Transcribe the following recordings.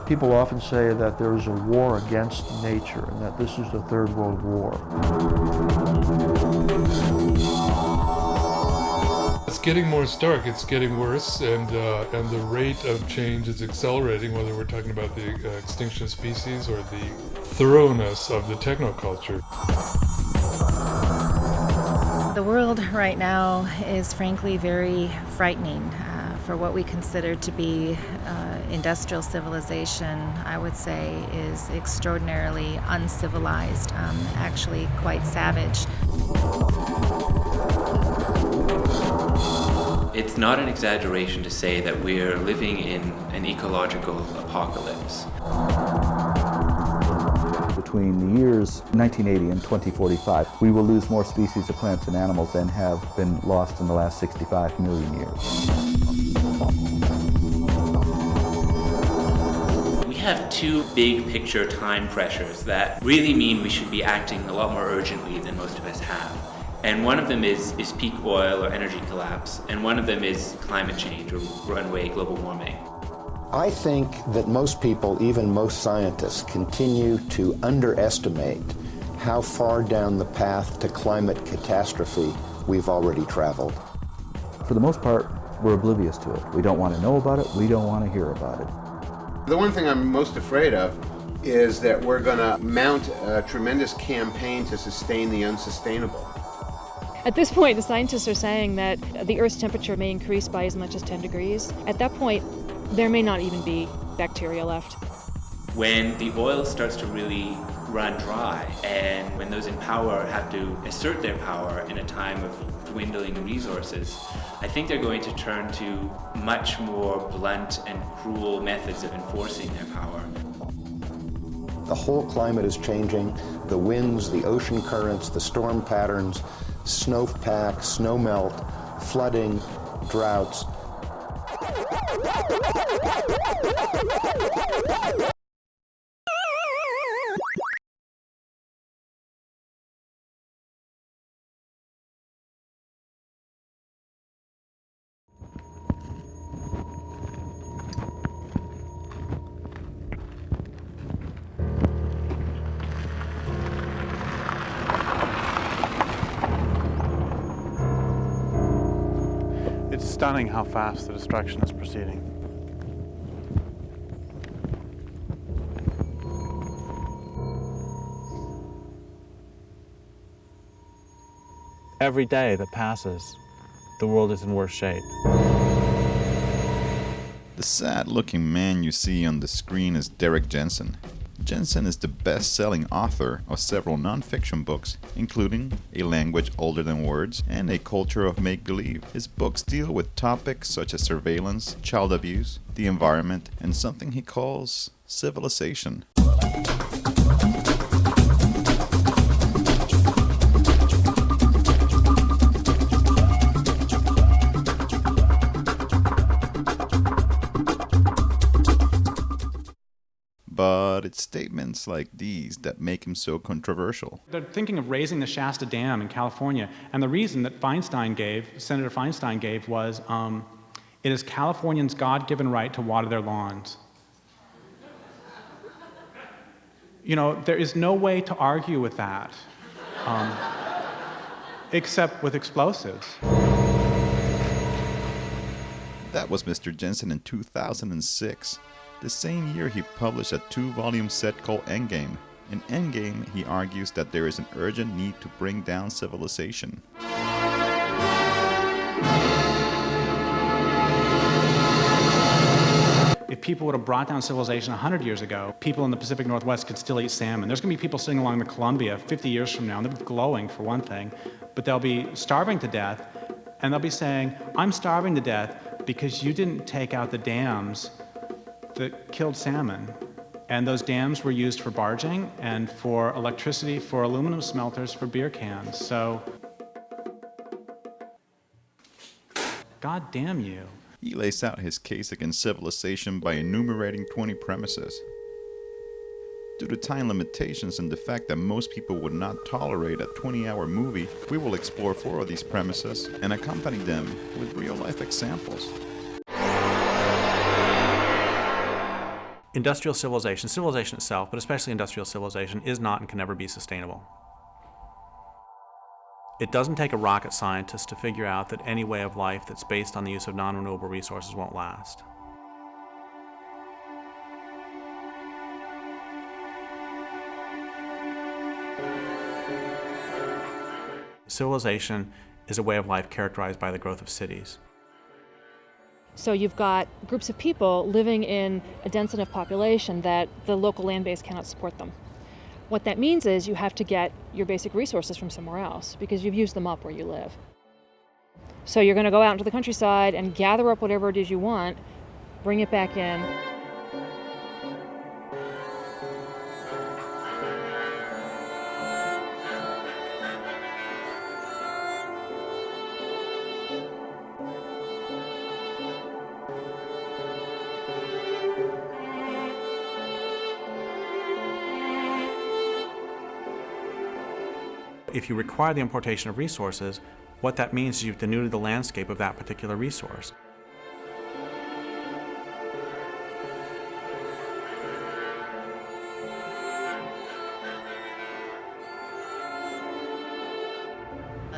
People often say that there is a war against nature and that this is the Third World War. It's getting more stark, it's getting worse, and the rate of change is accelerating, whether we're talking about the extinction of species or the thoroughness of the technoculture. The world right now is frankly very frightening. For what we consider to be industrial civilization, I would say is extraordinarily uncivilized, actually quite savage. It's not an exaggeration to say that we're living in an ecological apocalypse. Between the years 1980 and 2045, we will lose more species of plants and animals than have been lost in the last 65 million years. We have two big picture time pressures that really mean we should be acting a lot more urgently than most of us have. And one of them is peak oil or energy collapse, and one of them is climate change or runaway global warming. I think that most people, even most scientists, continue to underestimate how far down the path to climate catastrophe we've already traveled. For the most part, we're oblivious to it. We don't want to know about it. We don't want to hear about it. The one thing I'm most afraid of is that we're going to mount a tremendous campaign to sustain the unsustainable. At this point, the scientists are saying that the Earth's temperature may increase by as much as 10 degrees. At that point, there may not even be bacteria left. When the oil starts to really run dry, and when those in power have to assert their power in a time of dwindling resources, I think they're going to turn to much more blunt and cruel methods of enforcing their power. The whole climate is changing. The winds, the ocean currents, the storm patterns, snowpack, snow melt, flooding, droughts. It's stunning how fast the destruction is proceeding. Every day that passes, the world is in worse shape. The sad-looking man you see on the screen is Derek Jensen. Jensen is the best-selling author of several non-fiction books, including A Language Older Than Words and A Culture of Make-Believe. His books deal with topics such as surveillance, child abuse, the environment, and something he calls civilization. But it's statements like these that make him so controversial. They're thinking of raising the Shasta Dam in California, and the reason that Senator Feinstein gave was, it is Californians' God-given right to water their lawns. You know, there is no way to argue with that, except with explosives. That was Mr. Jensen in 2006. The same year he published a 2-volume set called Endgame. In Endgame, he argues that there is an urgent need to bring down civilization. If people would have brought down civilization 100 years ago, people in the Pacific Northwest could still eat salmon. There's going to be people sitting along the Columbia 50 years from now, and they'll be glowing for one thing, but they'll be starving to death, and they'll be saying, I'm starving to death because you didn't take out the dams that killed salmon. And those dams were used for barging and for electricity, for aluminum smelters, for beer cans. So, God damn you. He lays out his case against civilization by enumerating 20 premises. Due to time limitations and the fact that most people would not tolerate a 20-hour movie, we will explore 4 of these premises and accompany them with real-life examples. Industrial civilization, civilization itself, but especially industrial civilization, is not and can never be sustainable. It doesn't take a rocket scientist to figure out that any way of life that's based on the use of non-renewable resources won't last. Civilization is a way of life characterized by the growth of cities. So you've got groups of people living in a dense enough population that the local land base cannot support them. What that means is you have to get your basic resources from somewhere else because you've used them up where you live. So you're going to go out into the countryside and gather up whatever it is you want, bring it back in. If you require the importation of resources, what that means is you've denuded the landscape of that particular resource.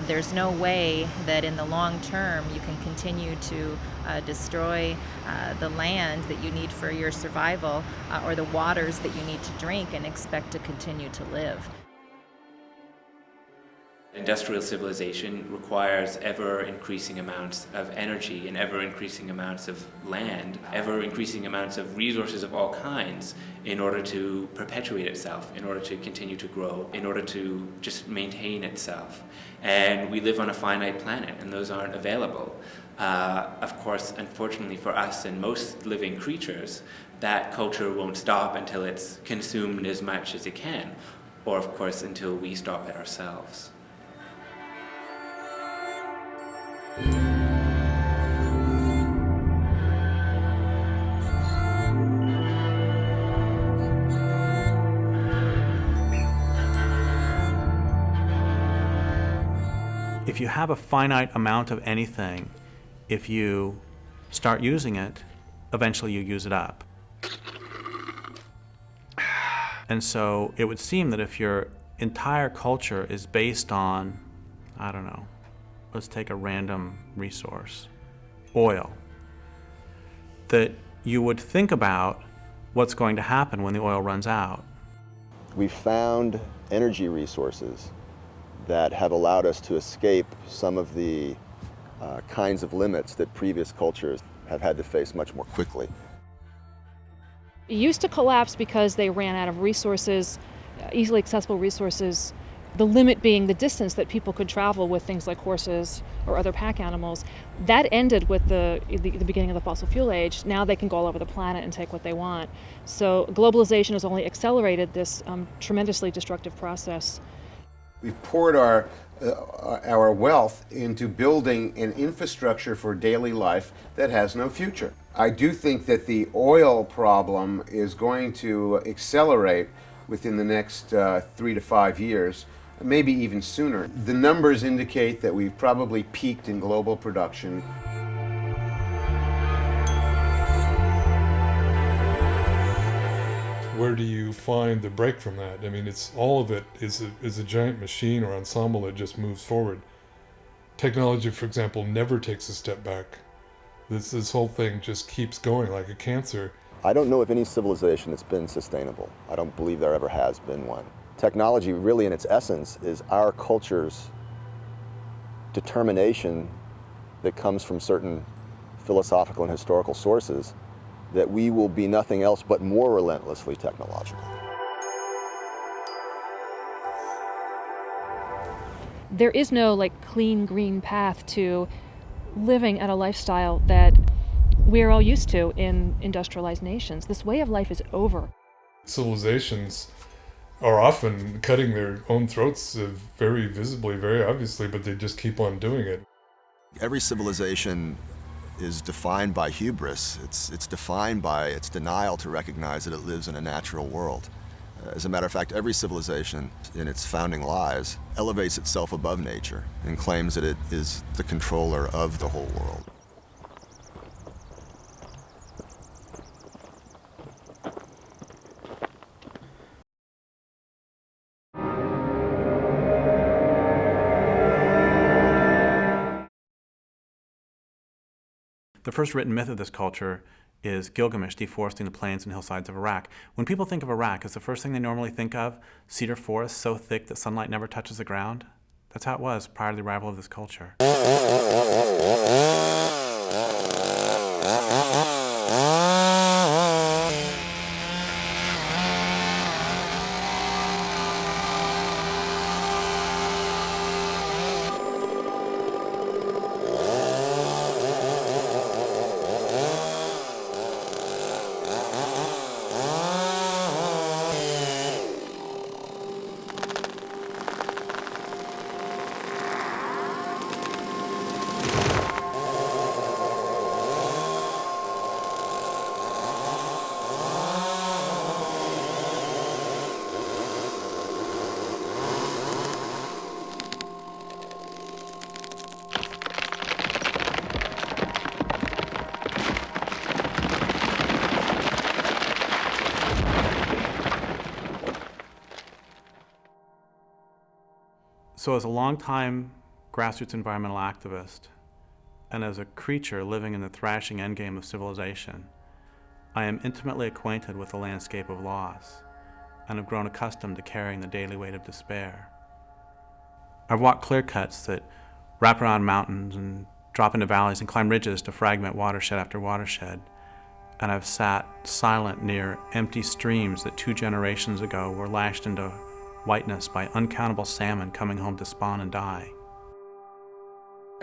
There's no way that in the long term you can continue to destroy the land that you need for your survival or the waters that you need to drink and expect to continue to live. Industrial civilization requires ever-increasing amounts of energy and ever-increasing amounts of land, ever-increasing amounts of resources of all kinds in order to perpetuate itself, in order to continue to grow, in order to just maintain itself. And we live on a finite planet, and those aren't available. Of course, unfortunately for us and most living creatures, that culture won't stop until it's consumed as much as it can, or of course until we stop it ourselves. If you have a finite amount of anything, if you start using it, eventually you use it up. And so it would seem that if your entire culture is based on, I don't know, let's take a random resource, oil, that you would think about what's going to happen when the oil runs out. We found energy resources that have allowed us to escape some of the kinds of limits that previous cultures have had to face much more quickly. It used to collapse because they ran out of resources, easily accessible resources, the limit being the distance that people could travel with things like horses or other pack animals. That ended with the beginning of the fossil fuel age. Now they can go all over the planet and take what they want. So globalization has only accelerated this tremendously destructive process. We've poured our wealth into building an infrastructure for daily life that has no future. I do think that the oil problem is going to accelerate within the next 3 to 5 years, maybe even sooner. The numbers indicate that we've probably peaked in global production. Where do you find the break from that? I mean, it's all of it is a giant machine or ensemble that just moves forward. Technology, for example, never takes a step back. This whole thing just keeps going like a cancer. I don't know of any civilization that's been sustainable. I don't believe there ever has been one. Technology, really in its essence, is our culture's determination that comes from certain philosophical and historical sources that we will be nothing else but more relentlessly technological. There is no clean green path to living at a lifestyle that we're all used to in industrialized nations. This way of life is over. Civilizations are often cutting their own throats very visibly, very obviously, but they just keep on doing it. Every civilization is defined by hubris. It's defined by its denial to recognize that it lives in a natural world. As a matter of fact, every civilization in its founding lies elevates itself above nature and claims that it is the controller of the whole world. The first written myth of this culture is Gilgamesh deforesting the plains and hillsides of Iraq. When people think of Iraq, is the first thing they normally think of cedar forests so thick that sunlight never touches the ground? That's how it was prior to the arrival of this culture. So as a longtime grassroots environmental activist, and as a creature living in the thrashing endgame of civilization, I am intimately acquainted with the landscape of loss, and have grown accustomed to carrying the daily weight of despair. I've walked clear cuts that wrap around mountains and drop into valleys and climb ridges to fragment watershed after watershed, and I've sat silent near empty streams that 2 generations ago were lashed into whiteness by uncountable salmon coming home to spawn and die.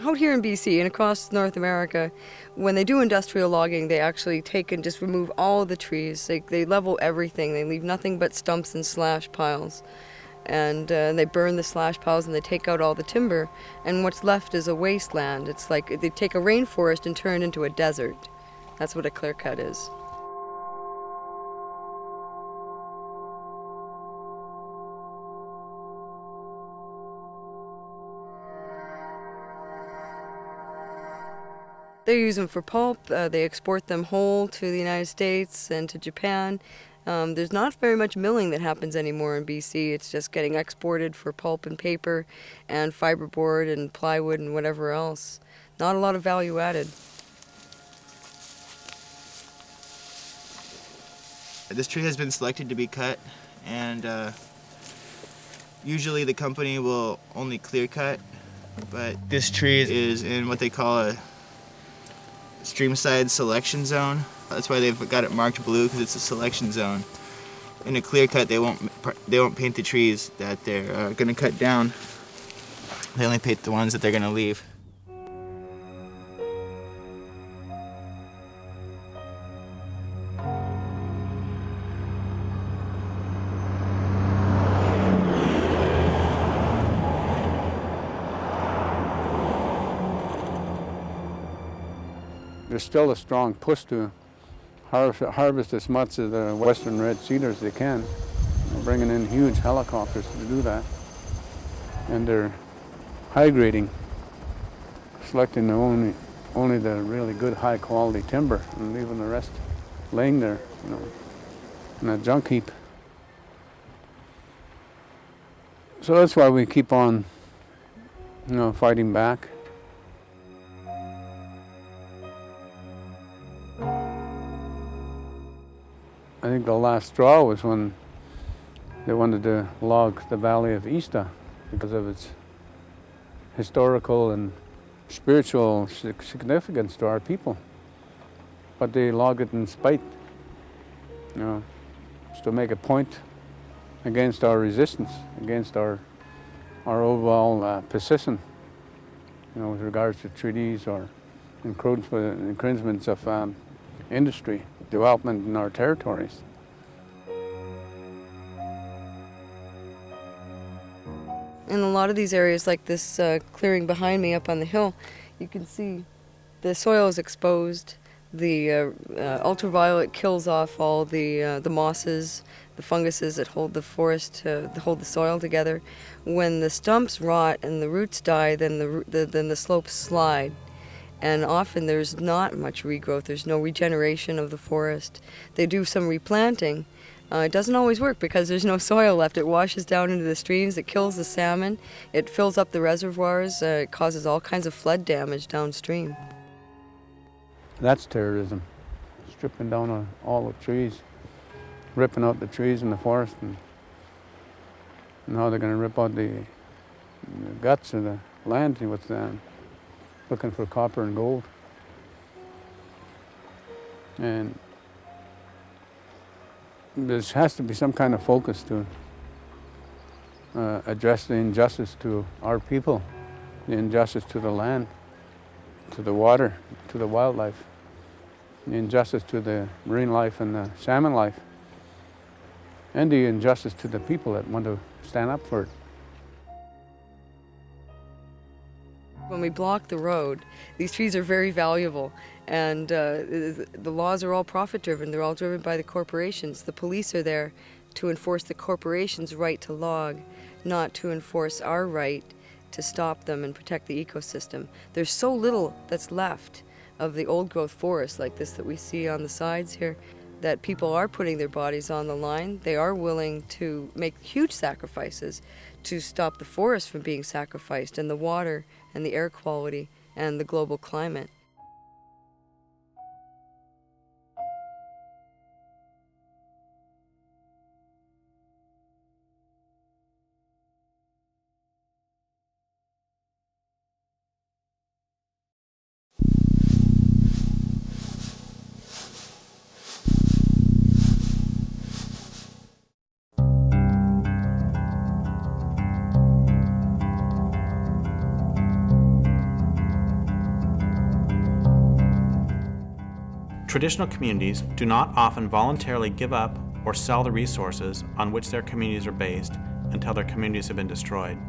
Out here in BC and across North America, when they do industrial logging, they actually take and just remove all the trees. They level everything. They leave nothing but stumps and slash piles. And they burn the slash piles and they take out all the timber. And what's left is a wasteland. It's like they take a rainforest and turn it into a desert. That's what a clear cut is. They use them for pulp. They export them whole to the United States and to Japan. There's not very much milling that happens anymore in BC. It's just getting exported for pulp and paper and fiberboard and plywood and whatever else. Not a lot of value added. This tree has been selected to be cut, and usually the company will only clear cut, but this tree is in what they call a streamside selection zone. That's why they've got it marked blue, because it's a selection zone. In a clear cut, they won't paint the trees that they're going to cut down. They only paint the ones that they're going to leave. There's still a strong push to harvest as much of the western red cedar as they can. They're bringing in huge helicopters to do that. And they're high grading, selecting only the really good high quality timber and leaving the rest laying there, in a junk heap. So that's why we keep on, fighting back. I think the last straw was when they wanted to log the Valley of Ista because of its historical and spiritual significance to our people. But they logged it in spite, just to make a point against our resistance, against our overall position, with regards to treaties or encroachments of industry development in our territories. In a lot of these areas, like this clearing behind me up on the hill, you can see The soil is exposed. The ultraviolet kills off all the mosses, the funguses that hold the forest, hold the soil together. When the stumps rot and the roots die, then the slopes slide. And often there's not much regrowth. There's no regeneration of the forest. They do some replanting. It doesn't always work because there's no soil left. It washes down into the streams. It kills the salmon. It fills up the reservoirs. It causes all kinds of flood damage downstream. That's terrorism. Stripping down all the trees, ripping out the trees in the forest, and now they're going to rip out the guts of the land with looking for copper and gold. And there has to be some kind of focus to address the injustice to our people, the injustice to the land, to the water, to the wildlife, the injustice to the marine life and the salmon life, and the injustice to the people that want to stand up for it. When we block the road, these trees are very valuable, and the laws are all profit-driven. They're all driven by the corporations. The police are there to enforce the corporations' right to log, not to enforce our right to stop them and protect the ecosystem. There's so little that's left of the old-growth forest like this that we see on the sides here, that people are putting their bodies on the line. They are willing to make huge sacrifices to stop the forest from being sacrificed, and the water and the air quality and the global climate. Traditional communities do not often voluntarily give up or sell the resources on which their communities are based until their communities have been destroyed.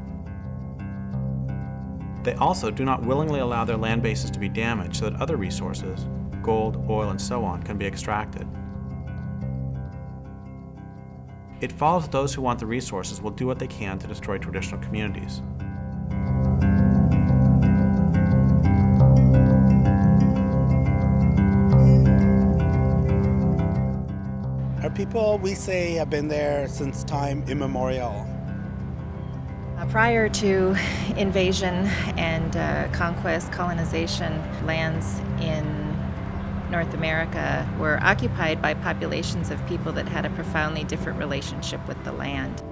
They also do not willingly allow their land bases to be damaged so that other resources, gold, oil, and so on, can be extracted. It follows that those who want the resources will do what they can to destroy traditional communities. Our people, we say, have been there since time immemorial. Prior to invasion and conquest, colonization, lands in North America were occupied by populations of people that had a profoundly different relationship with the land.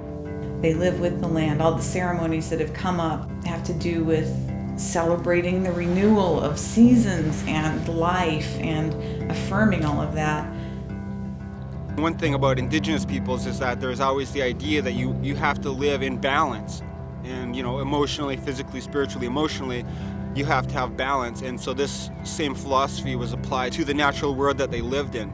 They live with the land. All the ceremonies that have come up have to do with celebrating the renewal of seasons and life and affirming all of that. One thing about Indigenous peoples is that there's always the idea that you have to live in balance. And, you know, emotionally, physically, spiritually, emotionally, you have to have balance. And so this same philosophy was applied to the natural world that they lived in.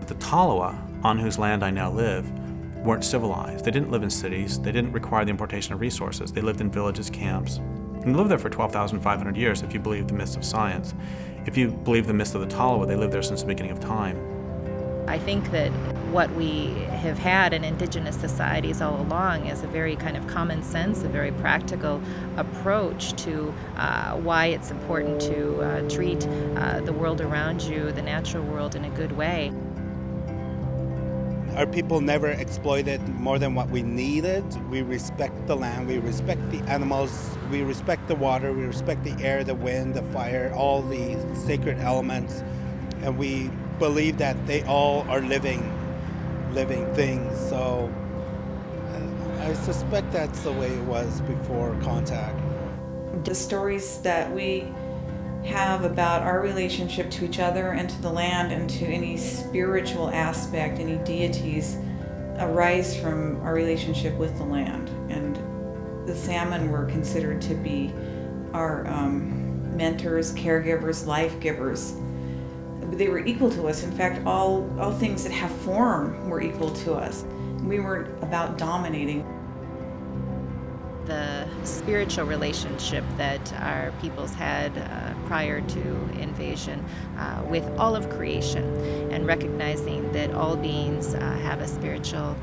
The Tolowa, on whose land I now live, weren't civilized. They didn't live in cities. They didn't require the importation of resources. They lived in villages, camps. And lived there for 12,500 years if you believe the myths of science. If you believe the myths of the Tolowa, they lived there since the beginning of time. I think that what we have had in Indigenous societies all along is a very kind of common sense, a very practical approach to why it's important to treat the world around you, the natural world, in a good way. Our people never exploited more than what we needed. We respect the land, we respect the animals, we respect the water, we respect the air, the wind, the fire, all the sacred elements, and we believe that they all are living things. So I suspect that's the way it was before contact. The stories that we have about our relationship to each other and to the land and to any spiritual aspect, any deities, arise from our relationship with the land. And the salmon were considered to be our mentors, caregivers, life givers. They were equal to us. In fact, all things that have form were equal to us. We weren't about dominating. the spiritual relationship that our peoples had prior to invasion with all of creation, and recognizing that all beings have a spiritual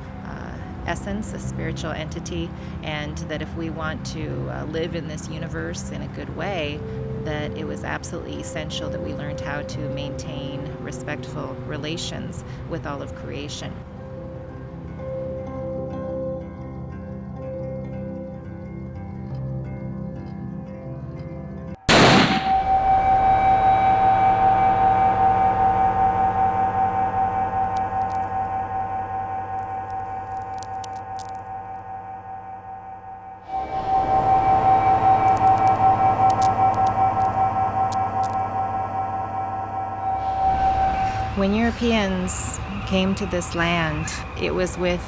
essence, a spiritual entity, and that if we want to live in this universe in a good way, that it was absolutely essential that we learned how to maintain respectful relations with all of creation. When Europeans came to this land, it was with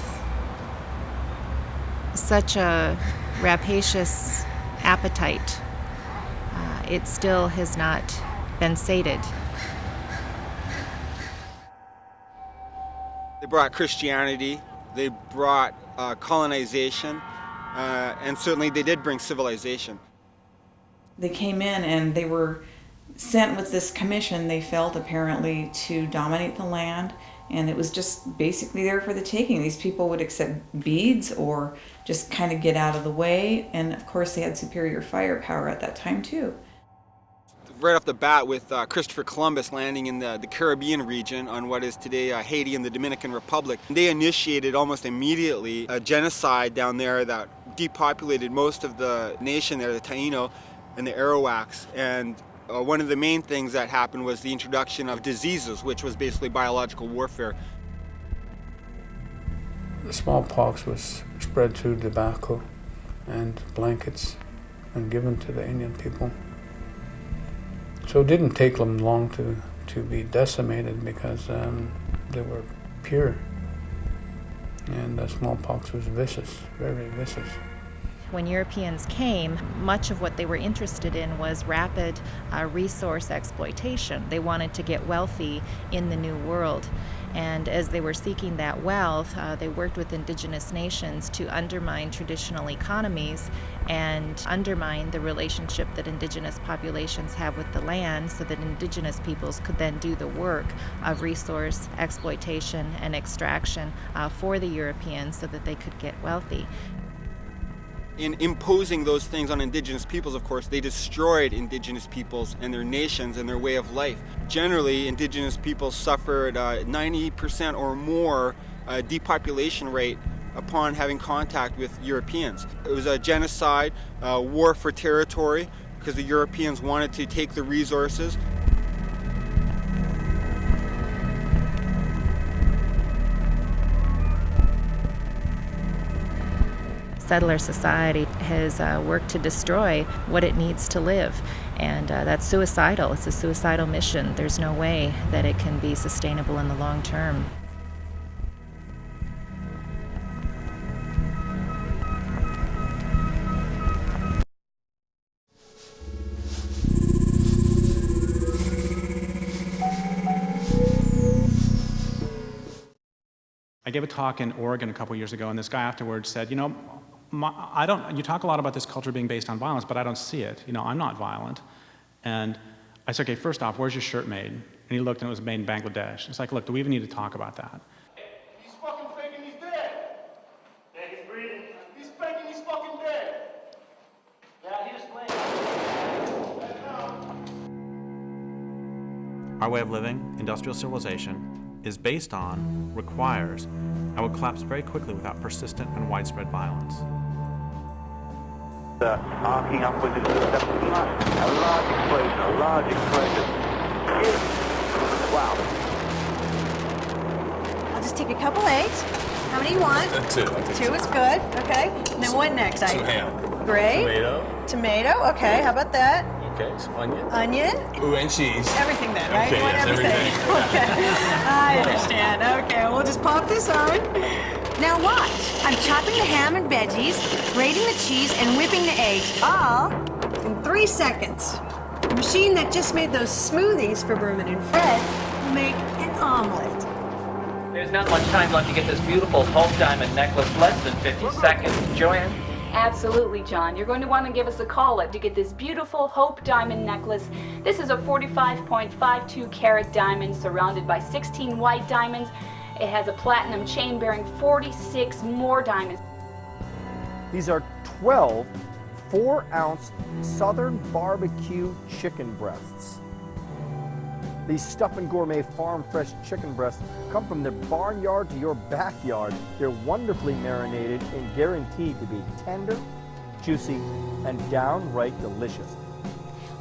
such a rapacious appetite. It still has not been sated. They brought Christianity, they brought colonization, and certainly they did bring civilization. They came in and they were sent with this commission, they felt, apparently, to dominate the land, and it was just basically there for the taking. These people would accept beads or just kind of get out of the way, and of course they had superior firepower at that time too. Right off the bat, with Christopher Columbus landing in the Caribbean region on what is today Haiti and the Dominican Republic, they initiated almost immediately a genocide down there that depopulated most of the nation there, the Taino and the Arawaks. And one of the main things that happened was the introduction of diseases, which was basically biological warfare. The smallpox was spread through tobacco and blankets and given to the Indian people. So it didn't take them long to be decimated because they were pure. And the smallpox was vicious, very vicious. When Europeans came, much of what they were interested in was rapid resource exploitation. They wanted to get wealthy in the New World. And as they were seeking that wealth, they worked with indigenous nations to undermine traditional economies and undermine the relationship that indigenous populations have with the land, so that indigenous peoples could then do the work of resource exploitation and extraction for the Europeans so that they could get wealthy. In imposing those things on indigenous peoples, of course, they destroyed indigenous peoples and their nations and their way of life. Generally, indigenous peoples suffered 90% or more depopulation rate upon having contact with Europeans. It was a genocide, war for territory, because the Europeans wanted to take the resources. Settler society has worked to destroy what it needs to live, and that's suicidal. It's a suicidal mission. There's no way that it can be sustainable in the long term. I gave a talk in Oregon a couple years ago, and this guy afterwards said, you know, you talk a lot about this culture being based on violence, but I don't see it. You know, I'm not violent. And I said, okay, first off, where's your shirt made? And he looked and it was made in Bangladesh. It's like, look, do we even need to talk about that? He's fucking faking he's dead. Yeah, he's breathing. He's faking he's fucking dead. Yeah, he just blamed. Our way of living, industrial civilization, is based on, requires, and will collapse very quickly without persistent and widespread violence. Arcing upwards into the 7th plus. A large explosion. Wow. I'll just take a couple eggs. How many you want? Two. Two is good. Okay. And then what next? Some ham. Great. Tomato. Okay. How about that? Okay. Some onion. Onion. Ooh, and cheese. Everything then, right? Okay, You want yes, everything. Okay. I understand. Okay. We'll just pop this on. Now watch. I'm chopping the ham and veggies, grating the cheese, and whipping the eggs, all in 3 seconds. The machine that just made those smoothies for Berman and Fred will make an omelet. There's not much time left to get this beautiful pulse diamond necklace, less than 50 seconds. Joanne? Absolutely, John. You're going to want to give us a call to get this beautiful Hope diamond necklace. This is a 45.52 carat diamond surrounded by 16 white diamonds. It has a platinum chain bearing 46 more diamonds. These are 12 4-ounce Southern barbecue chicken breasts. These Stuffin' Gourmet farm fresh chicken breasts come from their barnyard to your backyard. They're wonderfully marinated and guaranteed to be tender, juicy, and downright delicious.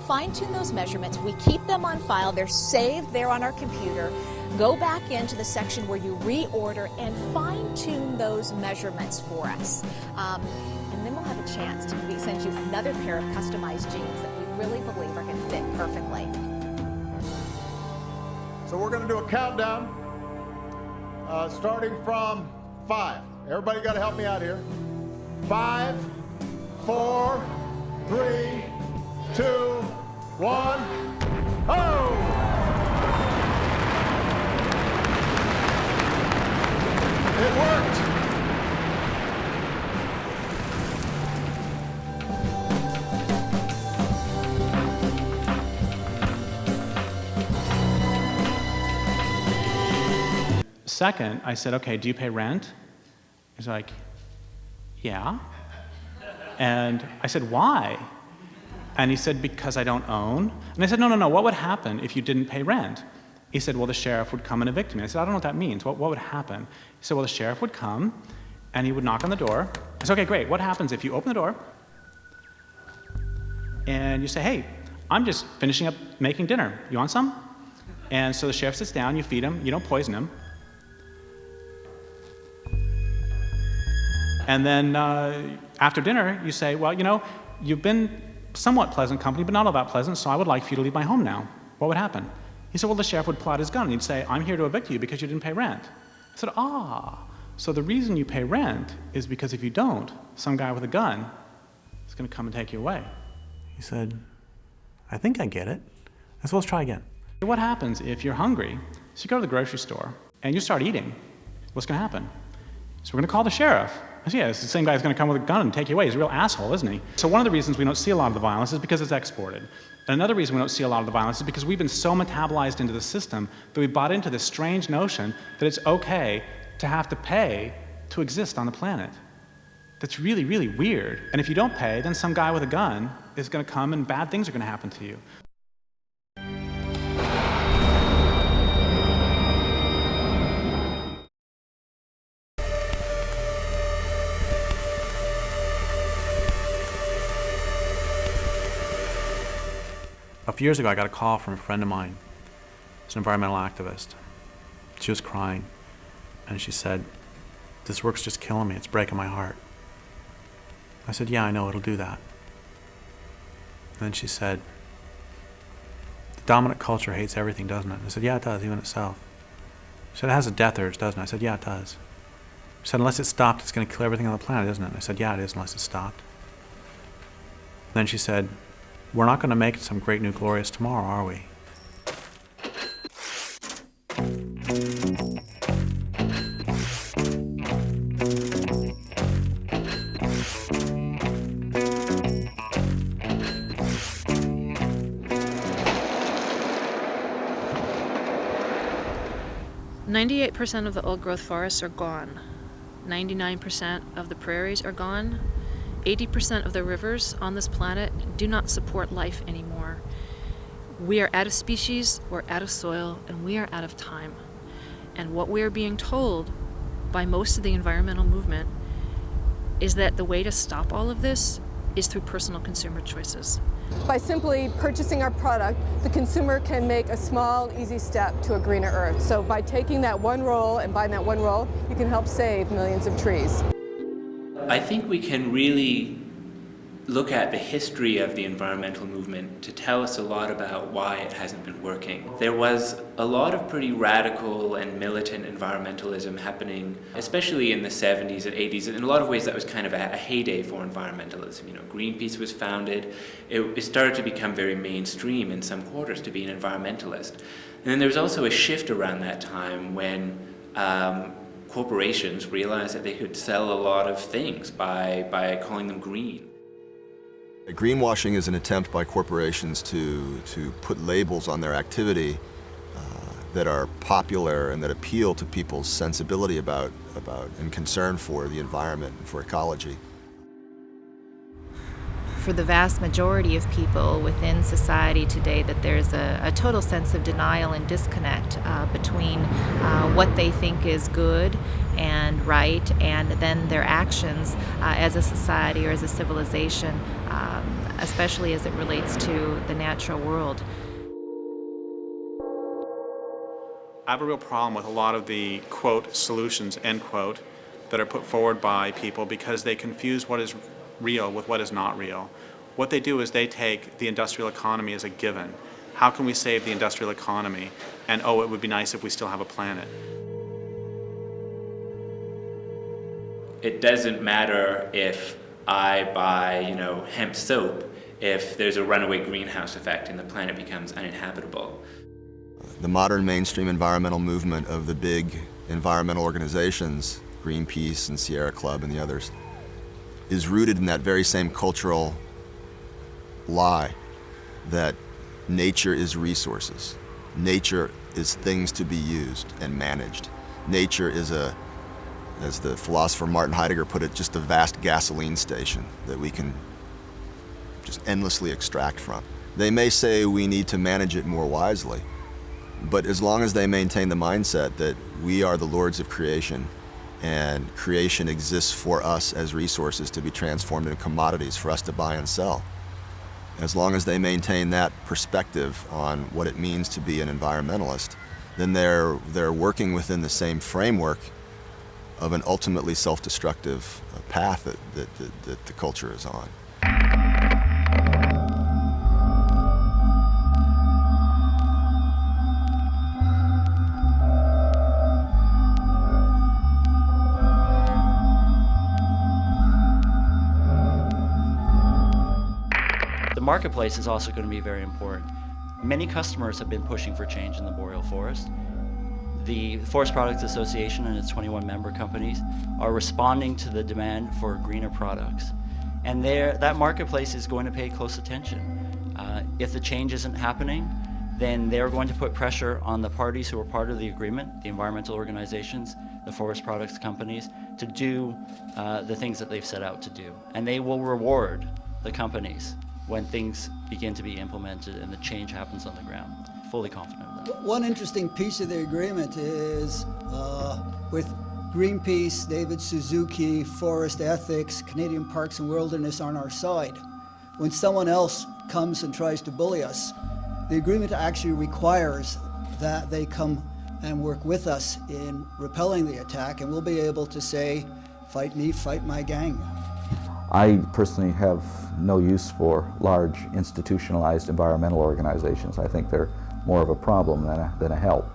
Fine-tune those measurements. We keep them on file. They're saved there on our computer. Go back into the section where you reorder and fine-tune those measurements for us. And then we'll have a chance to send you another pair of customized jeans that we really believe are going to fit perfectly. So we're going to do a countdown, starting from 5. Everybody got to help me out here. 5, 4, 3, 2, 1. Oh! It worked. Second, I said, okay, do you pay rent? He's like, yeah. And I said, why? And he said, because I don't own. And I said, no, what would happen if you didn't pay rent? He said, well, the sheriff would come and evict me. I said, I don't know what that means. What would happen? He said, well, the sheriff would come and he would knock on the door. I said, okay, great. What happens if you open the door and you say, hey, I'm just finishing up making dinner. You want some? And so the sheriff sits down, you feed him, you don't poison him. And then after dinner, you say, well, you know, you've been somewhat pleasant company, but not all that pleasant, so I would like for you to leave my home now. What would happen? He said, well, the sheriff would pull out his gun and he'd say, I'm here to evict you because you didn't pay rent. I said, so the reason you pay rent is because if you don't, some guy with a gun is going to come and take you away. He said, I think I get it. I said, let's try again. What happens if you're hungry, so you go to the grocery store and you start eating? What's going to happen? So we're going to call the sheriff. I said, yeah, it's the same guy who's going to come with a gun and take you away. He's a real asshole, isn't he? So one of the reasons we don't see a lot of the violence is because it's exported. And another reason we don't see a lot of the violence is because we've been so metabolized into the system that we bought into this strange notion that it's okay to have to pay to exist on the planet. That's really, really weird. And if you don't pay, then some guy with a gun is going to come and bad things are going to happen to you. A few years ago, I got a call from a friend of mine. She's an environmental activist. She was crying, and she said, this work's just killing me. It's breaking my heart. I said, yeah, I know, it'll do that. And then she said, the dominant culture hates everything, doesn't it? I said, yeah, it does, even itself. She said, it has a death urge, doesn't it? I said, yeah, it does. She said, unless it's stopped, it's going to kill everything on the planet, isn't it? I said, yeah, it is, unless it's stopped. Then she said, we're not going to make it some great new glorious tomorrow, are we? %98 of the old-growth forests are gone. 99% of the prairies are gone. 80% of the rivers on this planet do not support life anymore. We are out of species, we're out of soil, and we are out of time. And what we are being told by most of the environmental movement is that the way to stop all of this is through personal consumer choices. By simply purchasing our product, the consumer can make a small, easy step to a greener earth. So by taking that one roll and buying that one roll, you can help save millions of trees. I think we can really look at the history of the environmental movement to tell us a lot about why it hasn't been working. There was a lot of pretty radical and militant environmentalism happening, especially in the 70s and 80s. In a lot of ways, that was kind of a heyday for environmentalism. You know, Greenpeace was founded. It started to become very mainstream in some quarters to be an environmentalist. And then there was also a shift around that time when corporations realized that they could sell a lot of things by calling them green. Greenwashing is an attempt by corporations to put labels on their activity that are popular and that appeal to people's sensibility about and concern for the environment and for ecology. For the vast majority of people within society today, that there's a total sense of denial and disconnect between what they think is good and right and then their actions as a society or as a civilization, especially as it relates to the natural world. I have a real problem with a lot of the, quote, solutions, end quote, that are put forward by people because they confuse what is real with what is not real. What they do is they take the industrial economy as a given. How can we save the industrial economy? And oh, it would be nice if we still have a planet. It doesn't matter if I buy, hemp soap if there's a runaway greenhouse effect and the planet becomes uninhabitable. The modern mainstream environmental movement of the big environmental organizations, Greenpeace and Sierra Club and the others, is rooted in that very same cultural lie that nature is resources. Nature is things to be used and managed. Nature is as the philosopher Martin Heidegger put it, just a vast gasoline station that we can just endlessly extract from. They may say we need to manage it more wisely, but as long as they maintain the mindset that we are the lords of creation and creation exists for us as resources to be transformed into commodities for us to buy and sell, as long as they maintain that perspective on what it means to be an environmentalist, then they're working within the same framework of an ultimately self-destructive path that the culture is on. The marketplace is also going to be very important. Many customers have been pushing for change in the boreal forest. The Forest Products Association and its 21 member companies are responding to the demand for greener products. And that marketplace is going to pay close attention. If the change isn't happening, then they're going to put pressure on the parties who are part of the agreement, the environmental organizations, the forest products companies, to do the things that they've set out to do. And they will reward the companies when things begin to be implemented and the change happens on the ground. Fully confident of that. One interesting piece of the agreement is with Greenpeace, David Suzuki, Forest Ethics, Canadian Parks and Wilderness on our side. When someone else comes and tries to bully us, the agreement actually requires that they come and work with us in repelling the attack, and we'll be able to say, fight me, fight my gang. I personally have no use for large institutionalized environmental organizations. I think they're more of a problem than a help.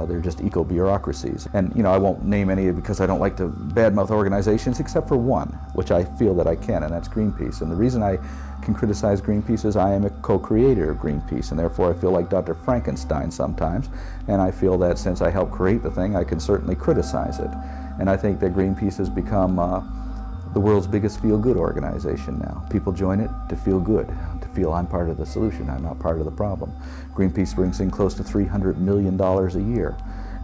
They're just eco-bureaucracies. And I won't name any because I don't like to badmouth organizations except for one, which I feel that I can, and that's Greenpeace. And the reason I can criticize Greenpeace is I am a co-creator of Greenpeace, and therefore I feel like Dr. Frankenstein sometimes, and I feel that since I helped create the thing, I can certainly criticize it. And I think that Greenpeace has become the world's biggest feel-good organization now. People join it to feel good, to feel I'm part of the solution, I'm not part of the problem. Greenpeace brings in close to $300 million a year.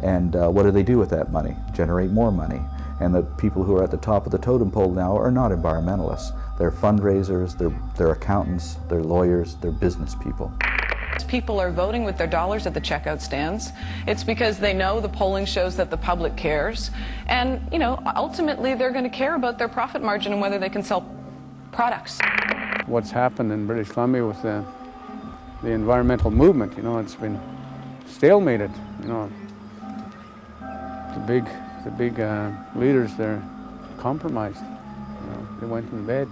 And what do they do with that money? Generate more money. And the people who are at the top of the totem pole now are not environmentalists. They're fundraisers, they're accountants, they're lawyers, they're business people. People are voting with their dollars at the checkout stands. It's because they know the polling shows that the public cares. And, ultimately they're going to care about their profit margin and whether they can sell products. What's happened in British Columbia with the environmental movement, it's been stalemated. The big leaders there compromised. They went in bed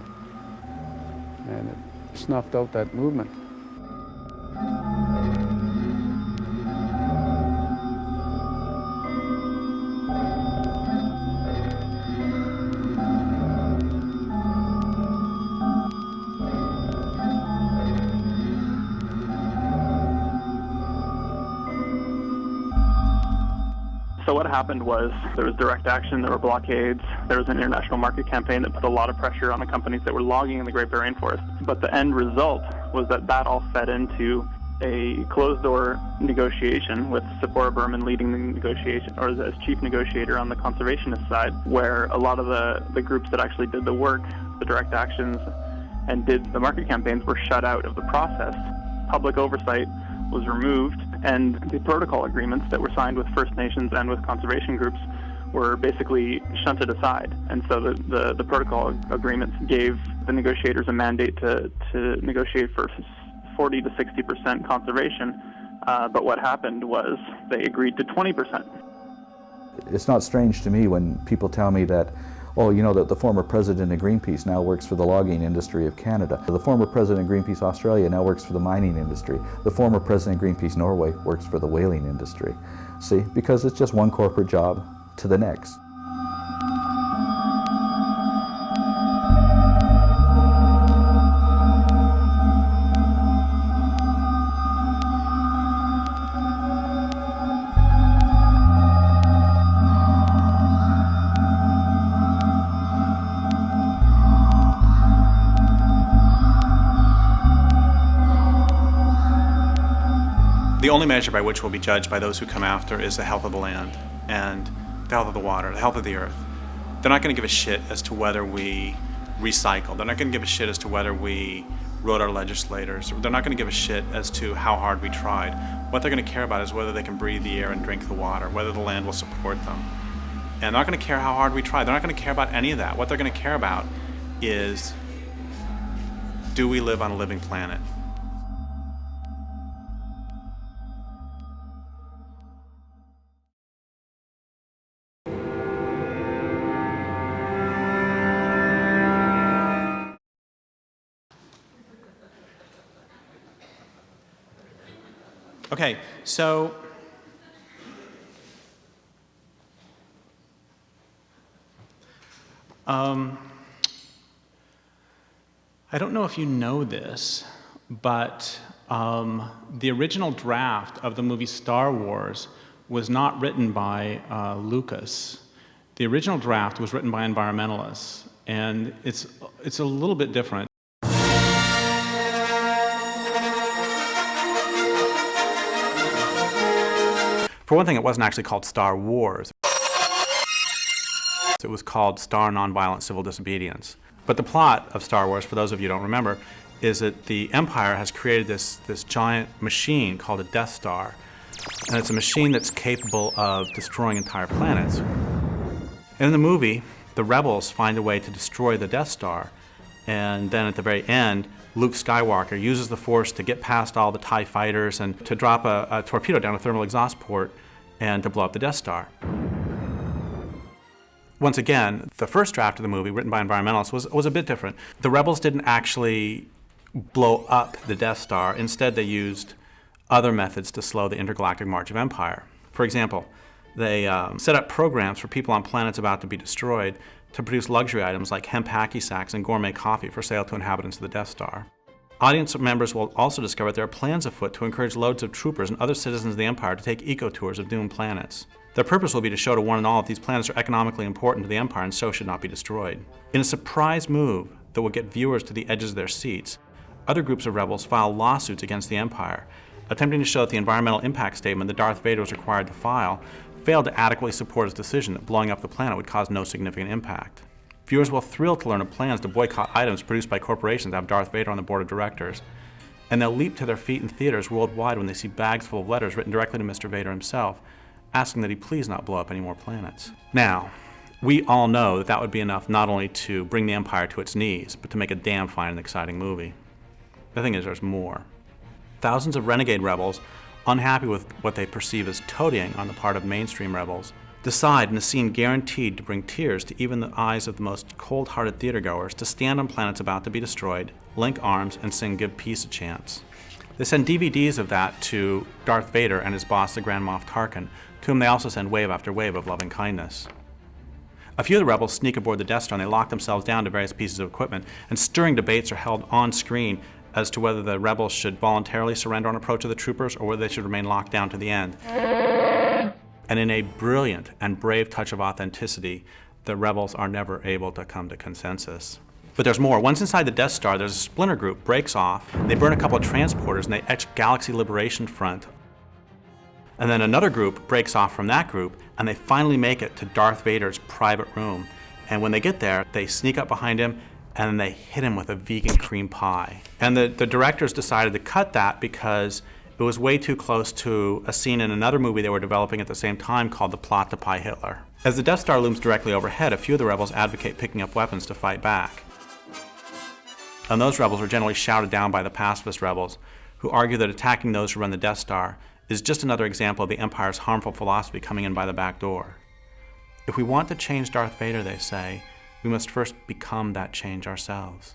and it snuffed out that movement. So what happened was there was direct action, there were blockades, there was an international market campaign that put a lot of pressure on the companies that were logging in the Great Barrier Rainforest. But the end result was that all fed into a closed-door negotiation with Sephora Berman leading the negotiation, or as chief negotiator on the conservationist side, where a lot of the groups that actually did the work, the direct actions, and did the market campaigns were shut out of the process. Public oversight was removed, and the protocol agreements that were signed with First Nations and with conservation groups were basically shunted aside. And so the protocol agreements gave the negotiators a mandate to negotiate for 40 to 60% conservation, but what happened was they agreed to 20%. It's not strange to me when people tell me that, oh, you know, that the former president of Greenpeace now works for the logging industry of Canada. The former president of Greenpeace Australia now works for the mining industry. The former president of Greenpeace Norway works for the whaling industry. See, because it's just one corporate job to the next. The only measure by which we'll be judged by those who come after is the health of the land and the health of the water, the health of the earth. They're not going to give a shit as to whether we recycle. They're not going to give a shit as to whether we wrote our legislators. They're not going to give a shit as to how hard we tried. What they're going to care about is whether they can breathe the air and drink the water, whether the land will support them. And they're not going to care how hard we try. They're not going to care about any of that. What they're going to care about is, do we live on a living planet? Okay, so I don't know if you know this, but the original draft of the movie Star Wars was not written by Lucas. The original draft was written by environmentalists, and it's a little bit different. For one thing, it wasn't actually called Star Wars. It was called Star Nonviolent Civil Disobedience. But the plot of Star Wars, for those of you who don't remember, is that the Empire has created this giant machine called a Death Star. And it's a machine that's capable of destroying entire planets. And in the movie, the rebels find a way to destroy the Death Star. And then at the very end, Luke Skywalker uses the Force to get past all the TIE fighters and to drop a torpedo down a thermal exhaust port and to blow up the Death Star. Once again, the first draft of the movie, written by environmentalists, was a bit different. The rebels didn't actually blow up the Death Star. Instead, they used other methods to slow the intergalactic march of empire. For example, they set up programs for people on planets about to be destroyed to produce luxury items like hemp hacky sacks and gourmet coffee for sale to inhabitants of the Death Star. Audience members will also discover there are plans afoot to encourage loads of troopers and other citizens of the Empire to take eco-tours of doomed planets. Their purpose will be to show to one and all that these planets are economically important to the Empire and so should not be destroyed. In a surprise move that will get viewers to the edges of their seats, other groups of rebels file lawsuits against the Empire, attempting to show that the environmental impact statement that Darth Vader was required to file failed to adequately support his decision that blowing up the planet would cause no significant impact. Viewers will thrill to learn of plans to boycott items produced by corporations that have Darth Vader on the board of directors. And they'll leap to their feet in theaters worldwide when they see bags full of letters written directly to Mr. Vader himself, asking that he please not blow up any more planets. Now, we all know that that would be enough not only to bring the Empire to its knees, but to make a damn fine and exciting movie. The thing is, there's more. Thousands of renegade rebels, unhappy with what they perceive as toadying on the part of mainstream rebels, decide in a scene guaranteed to bring tears to even the eyes of the most cold-hearted theatergoers to stand on planets about to be destroyed, link arms, and sing "Give Peace a Chance." They send DVDs of that to Darth Vader and his boss, the Grand Moff Tarkin, to whom they also send wave after wave of loving kindness. A few of the rebels sneak aboard the Death Star and they lock themselves down to various pieces of equipment, and stirring debates are held on screen as to whether the rebels should voluntarily surrender on approach of the troopers or whether they should remain locked down to the end. And in a brilliant and brave touch of authenticity, the rebels are never able to come to consensus. But there's more. Once inside the Death Star, there's a splinter group breaks off. They burn a couple of transporters and they etch Galaxy Liberation Front. And then another group breaks off from that group and they finally make it to Darth Vader's private room. And when they get there, they sneak up behind him and then they hit him with a vegan cream pie. And the directors decided to cut that because it was way too close to a scene in another movie they were developing at the same time called The Plot to Pie Hitler. As the Death Star looms directly overhead, a few of the rebels advocate picking up weapons to fight back. And those rebels are generally shouted down by the pacifist rebels, who argue that attacking those who run the Death Star is just another example of the Empire's harmful philosophy coming in by the back door. If we want to change Darth Vader, they say, we must first become that change ourselves.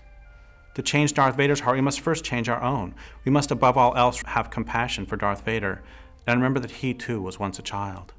To change Darth Vader's heart, we must first change our own. We must above all else have compassion for Darth Vader and remember that he too was once a child.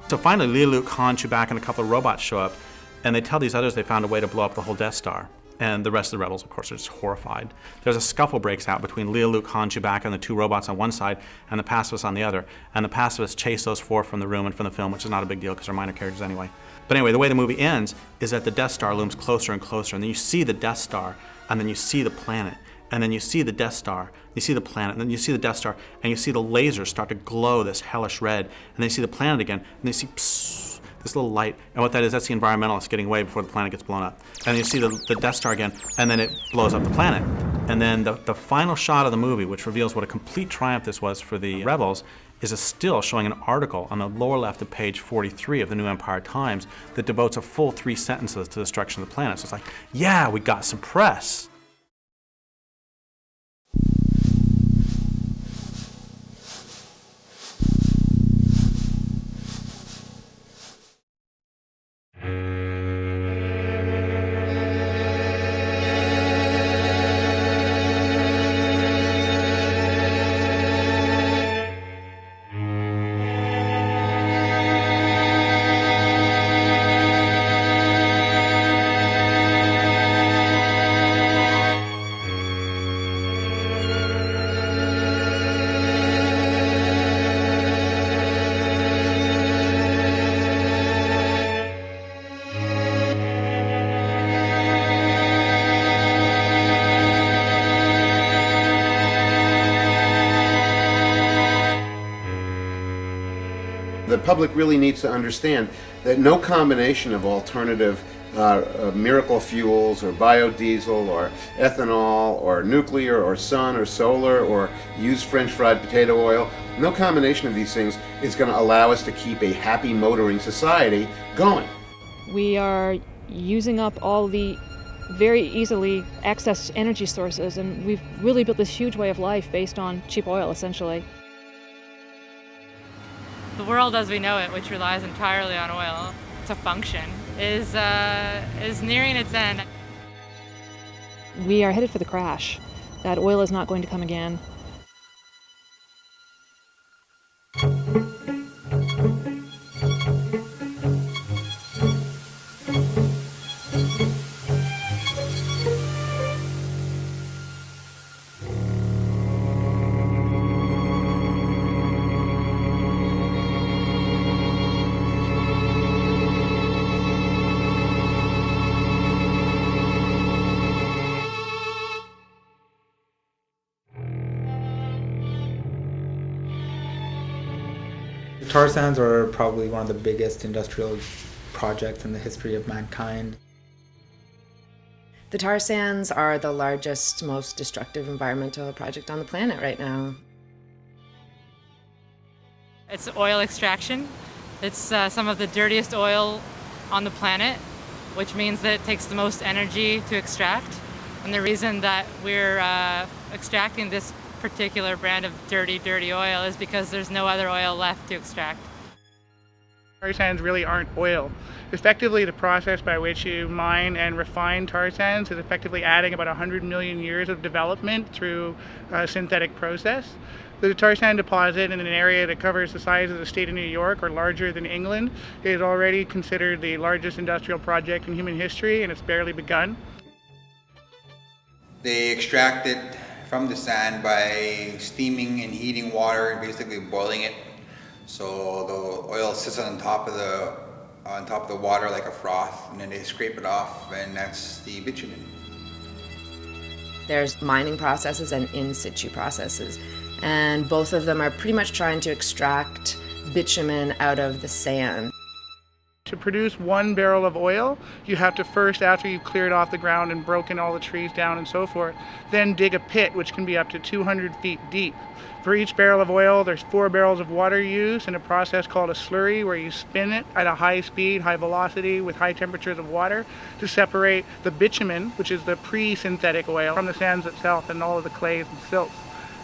So finally, Leia, Luke, Han, Chewbacca, and a couple of robots show up, and they tell these others they found a way to blow up the whole Death Star. And the rest of the rebels, of course, are just horrified. There's a scuffle breaks out between Leia, Luke, Han, Chewbacca, and the two robots on one side, and the pacifists on the other. And the pacifists chase those four from the room and from the film, which is not a big deal because they're minor characters anyway. But anyway, the way the movie ends is that the Death Star looms closer and closer, and then you see the Death Star, and then you see the planet, and then you see the Death Star, you see the planet, and then you see the Death Star, and you see the lasers start to glow this hellish red, and then you see the planet again, and then you see psst, this little light, and what that is, that's the environmentalists getting away before the planet gets blown up. And then you see the Death Star again, and then it blows up the planet. And then the final shot of the movie, which reveals what a complete triumph this was for the rebels, is a still showing an article on the lower left of page 43 of the New Empire Times that devotes a full 3 sentences to the destruction of the planet. So it's like, yeah, we got some press. The public really needs to understand that no combination of alternative miracle fuels or biodiesel or ethanol or nuclear or sun or solar or used French fried potato oil, no combination of these things is going to allow us to keep a happy motoring society going. We are using up all the very easily accessed energy sources, and we've really built this huge way of life based on cheap oil, essentially. The world as we know it, which relies entirely on oil to function, is nearing its end. We are headed for the crash. That oil is not going to come again. Tar sands are probably one of the biggest industrial projects in the history of mankind. The tar sands are the largest, most destructive environmental project on the planet right now. It's oil extraction. It's some of the dirtiest oil on the planet, which means that it takes the most energy to extract. And the reason that we're extracting this particular brand of dirty oil is because there's no other oil left to extract. Tar sands really aren't oil. Effectively, the process by which you mine and refine tar sands is effectively adding about 100 million years of development through a synthetic process. The tar sand deposit in an area that covers the size of the state of New York or larger than England is already considered the largest industrial project in human history, and it's barely begun. They extract it from the sand by steaming and heating water, basically boiling it. So the oil sits on top of the water like a froth, and then they scrape it off, and that's the bitumen. There's mining processes and in situ processes, and both of them are pretty much trying to extract bitumen out of the sand. To produce 1 barrel of oil, you have to first, after you've cleared off the ground and broken all the trees down and so forth, then dig a pit which can be up to 200 feet deep. For each barrel of oil, there's 4 barrels of water used in a process called a slurry, where you spin it at a high speed, high velocity, with high temperatures of water to separate the bitumen, which is the pre-synthetic oil, from the sands itself and all of the clays and silts.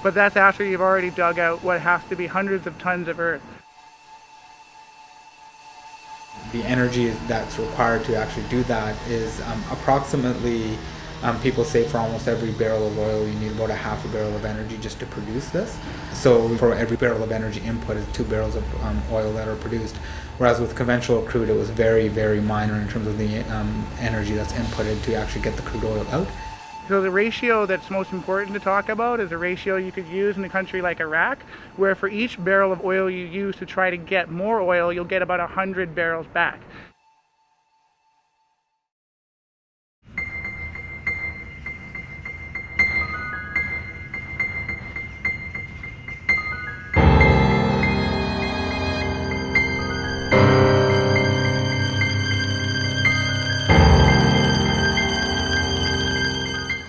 But that's after you've already dug out what has to be hundreds of tons of earth. The energy that's required to actually do that is approximately, people say for almost every barrel of oil you need about a half a barrel of energy just to produce this. So for every barrel of energy input is 2 barrels of oil that are produced. Whereas with conventional crude it was very, very minor in terms of the energy that's inputted to actually get the crude oil out. So the ratio that's most important to talk about is a ratio you could use in a country like Iraq, where for each barrel of oil you use to try to get more oil, you'll get about 100 barrels back.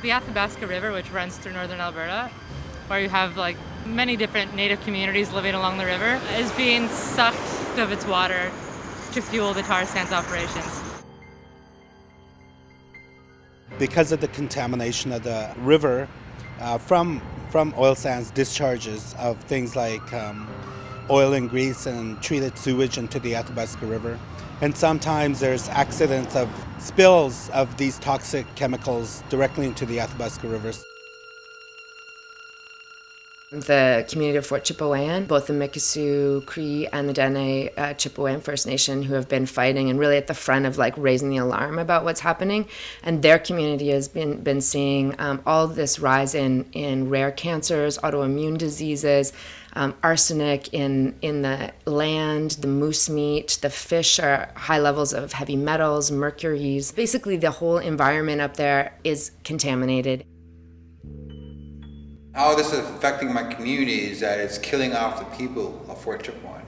The Athabasca River, which runs through northern Alberta, where you have like many different native communities living along the river, is being sucked of its water to fuel the tar sands operations. Because of the contamination of the river from oil sands discharges of things like oil and grease and treated sewage into the Athabasca River. And sometimes there's accidents of spills of these toxic chemicals directly into the Athabasca rivers. The community of Fort Chipewyan, both the Mikisew Cree and the Dene Chipewyan First Nation, who have been fighting and really at the front of like raising the alarm about what's happening, and their community has been seeing all this rise in rare cancers, autoimmune diseases, arsenic in the land, the moose meat, the fish are high levels of heavy metals, mercuries. Basically, the whole environment up there is contaminated. How this is affecting my community is that it's killing off the people of Fort Chipewyan.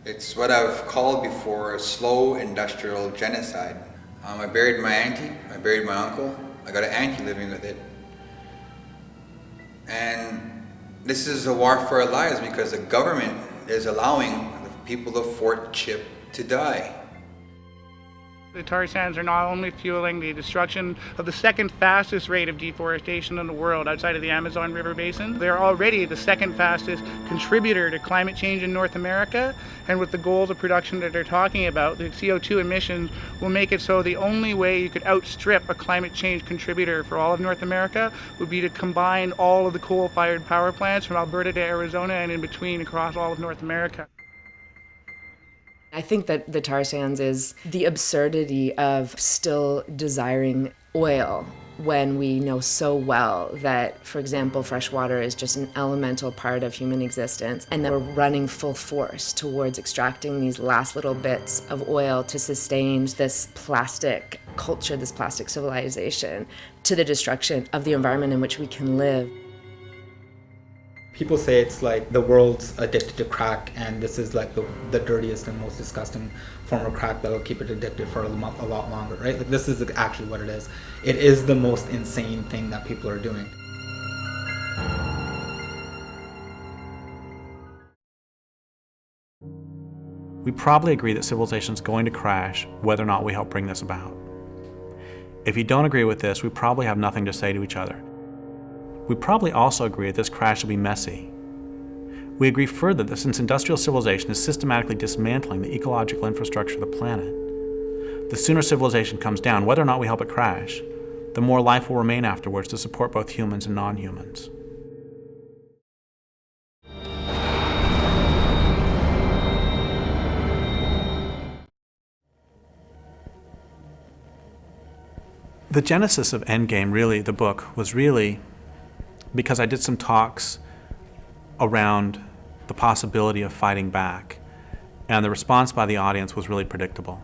It's what I've called before a slow industrial genocide. I buried my auntie, I buried my uncle, I got an auntie living with it. And this is a war for our lives because the government is allowing the people of Fort Chip to die. The tar sands are not only fueling the destruction of the second fastest rate of deforestation in the world outside of the Amazon River Basin, they're already the second fastest contributor to climate change in North America. And with the goals of production that they're talking about, the CO2 emissions will make it so the only way you could outstrip a climate change contributor for all of North America would be to combine all of the coal-fired power plants from Alberta to Arizona and in between across all of North America. I think that the tar sands is the absurdity of still desiring oil when we know so well that, for example, fresh water is just an elemental part of human existence, and that we're running full force towards extracting these last little bits of oil to sustain this plastic culture, this plastic civilization, to the destruction of the environment in which we can live. People say it's like the world's addicted to crack, and this is like the dirtiest and most disgusting form of crack that'll keep it addicted for a lot longer, right? Like this is actually what it is. It is the most insane thing that people are doing. We probably agree that civilization is going to crash whether or not we help bring this about. If you don't agree with this, we probably have nothing to say to each other. We probably also agree that this crash will be messy. We agree further that since industrial civilization is systematically dismantling the ecological infrastructure of the planet, the sooner civilization comes down, whether or not we help it crash, the more life will remain afterwards to support both humans and non-humans. The genesis of Endgame, really, the book, was really because I did some talks around the possibility of fighting back. And the response by the audience was really predictable.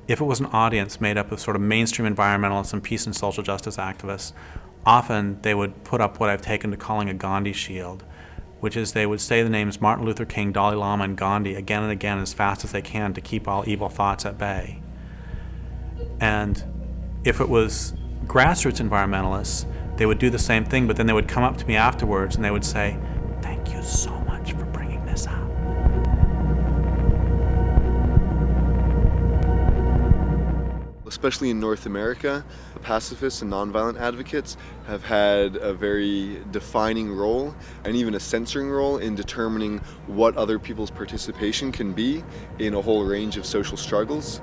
If it was an audience made up of sort of mainstream environmentalists and peace and social justice activists, often they would put up what I've taken to calling a Gandhi shield, which is they would say the names Martin Luther King, Dalai Lama, and Gandhi again and again as fast as they can to keep all evil thoughts at bay. And if it was grassroots environmentalists, they would do the same thing, but then they would come up to me afterwards and they would say, "Thank you so much for bringing this up." Especially in North America, pacifists and nonviolent advocates have had a very defining role and even a censoring role in determining what other people's participation can be in a whole range of social struggles.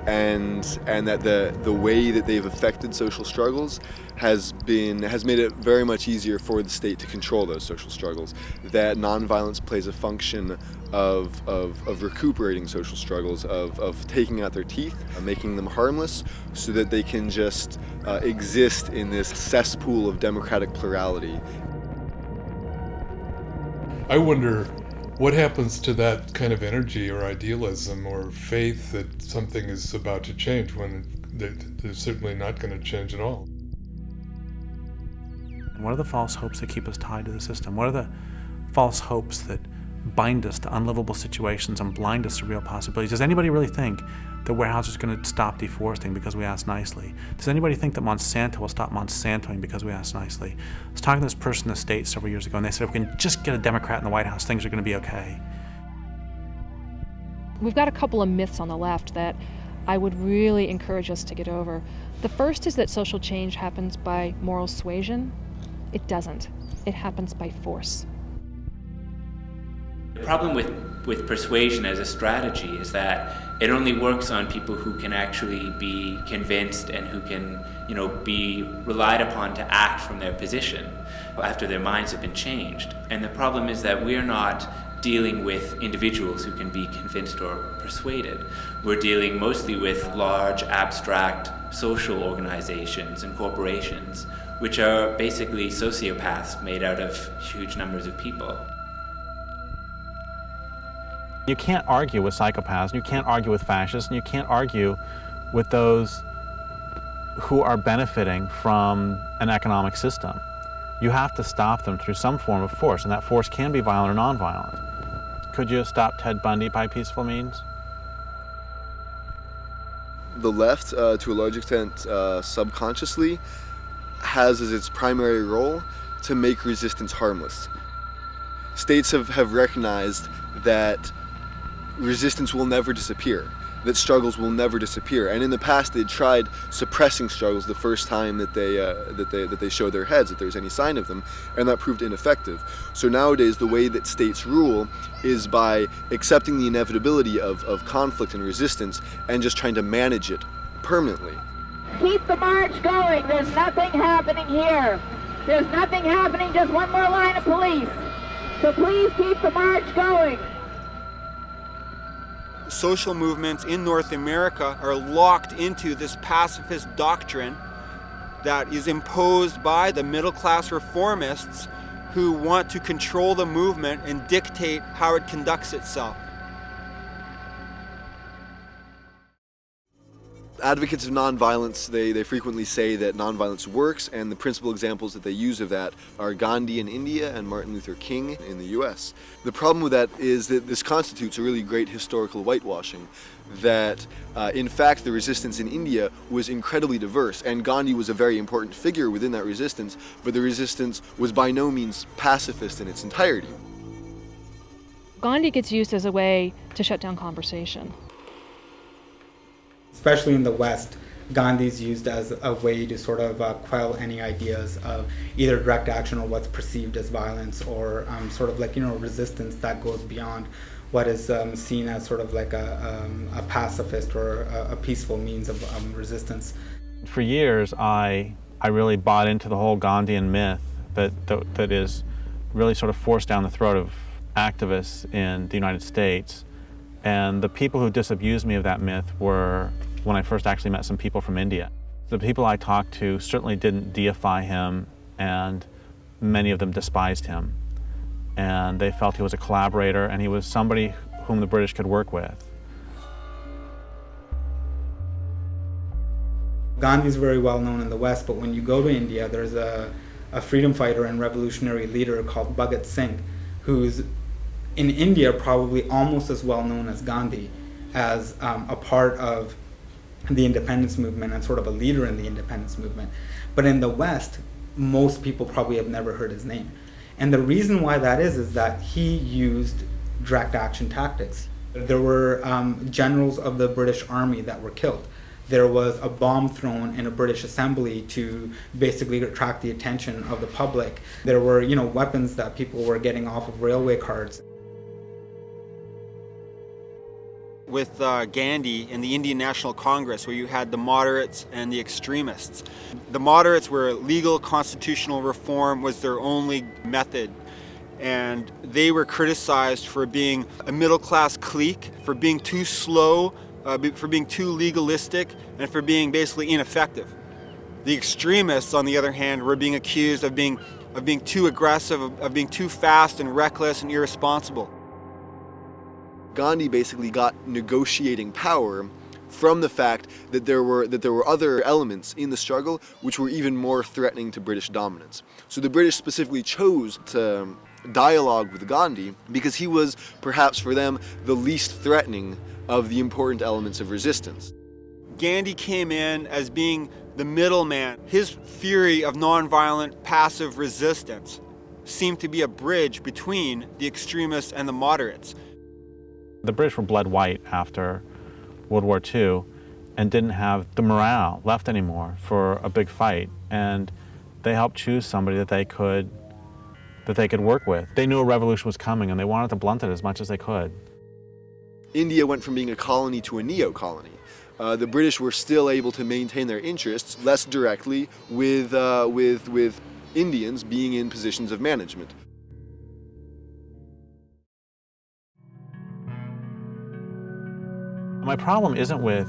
And that the way that they've affected social struggles has made it very much easier for the state to control those social struggles. That nonviolence plays a function of recuperating social struggles, of taking out their teeth, making them harmless, so that they can just exist in this cesspool of democratic plurality. I wonder what happens to that kind of energy or idealism or faith that something is about to change when they're certainly not going to change at all. And what are the false hopes that keep us tied to the system? What are the false hopes that bind us to unlivable situations and blind us to real possibilities? Does anybody really think that Weyerhaeuser is going to stop deforesting because we ask nicely? Does anybody think that Monsanto will stop Monsantoing because we ask nicely? I was talking to this person in the States several years ago, and they said if we can just get a Democrat in the White House, things are going to be okay. We've got a couple of myths on the left that I would really encourage us to get over. The first is that social change happens by moral suasion. It doesn't. It happens by force. The problem with persuasion as a strategy is that it only works on people who can actually be convinced and who can, be relied upon to act from their position after their minds have been changed. And the problem is that we're not dealing with individuals who can be convinced or persuaded. We're dealing mostly with large, abstract social organizations and corporations, which are basically sociopaths made out of huge numbers of people. You can't argue with psychopaths, and you can't argue with fascists, and you can't argue with those who are benefiting from an economic system. You have to stop them through some form of force, and that force can be violent or nonviolent. Could you have stopped Ted Bundy by peaceful means? The left, to a large extent, subconsciously, has as its primary role to make resistance harmless. States have recognized that resistance will never disappear, that struggles will never disappear. And in the past, they tried suppressing struggles the first time that they showed their heads, that there's any sign of them, and that proved ineffective. So nowadays, the way that states rule is by accepting the inevitability of conflict and resistance and just trying to manage it permanently. Keep the march going. There's nothing happening here. There's nothing happening, just one more line of police. So please keep the march going. Social movements in North America are locked into this pacifist doctrine that is imposed by the middle-class reformists who want to control the movement and dictate how it conducts itself. Advocates of nonviolence, they frequently say that nonviolence works, and the principal examples that they use of that are Gandhi in India and Martin Luther King in the US. The problem with that is that this constitutes a really great historical whitewashing, that in fact the resistance in India was incredibly diverse, and Gandhi was a very important figure within that resistance, but the resistance was by no means pacifist in its entirety. Gandhi gets used as a way to shut down conversation. Especially in the West, Gandhi's used as a way to sort of quell any ideas of either direct action or what's perceived as violence, or sort of like, resistance that goes beyond what is seen as sort of like a pacifist or a peaceful means of resistance. For years, I really bought into the whole Gandhian myth that is really sort of forced down the throat of activists in the United States. And the people who disabused me of that myth were when I first actually met some people from India. The people I talked to certainly didn't deify him, and many of them despised him. and they felt he was a collaborator and he was somebody whom the British could work with. Gandhi's very well known in the West, but when you go to India, there's a freedom fighter and revolutionary leader called Bhagat Singh, who's in India probably almost as well known as Gandhi, as a part of the independence movement and sort of a leader in the independence movement. But in the West, most people probably have never heard his name. And the reason why that is that he used direct action tactics. There were generals of the British Army that were killed. There was a bomb thrown in a British assembly to basically attract the attention of the public. There were, weapons that people were getting off of railway cars. With Gandhi and the Indian National Congress, where you had the moderates and the extremists. The moderates were legal constitutional reform was their only method. And they were criticized for being a middle-class clique, for being too slow, for being too legalistic, and for being basically ineffective. The extremists, on the other hand, were being accused of being too aggressive, of being too fast and reckless and irresponsible. Gandhi basically got negotiating power from the fact that there were other elements in the struggle which were even more threatening to British dominance. So the British specifically chose to dialogue with Gandhi because he was, perhaps for them, the least threatening of the important elements of resistance. Gandhi came in as being the middleman. His theory of nonviolent passive resistance seemed to be a bridge between the extremists and the moderates. The British were bled white after World War II and didn't have the morale left anymore for a big fight, and they helped choose somebody that they could work with. They knew a revolution was coming and they wanted to blunt it as much as they could. India went from being a colony to a neo-colony. The British were still able to maintain their interests less directly with Indians being in positions of management. My problem isn't with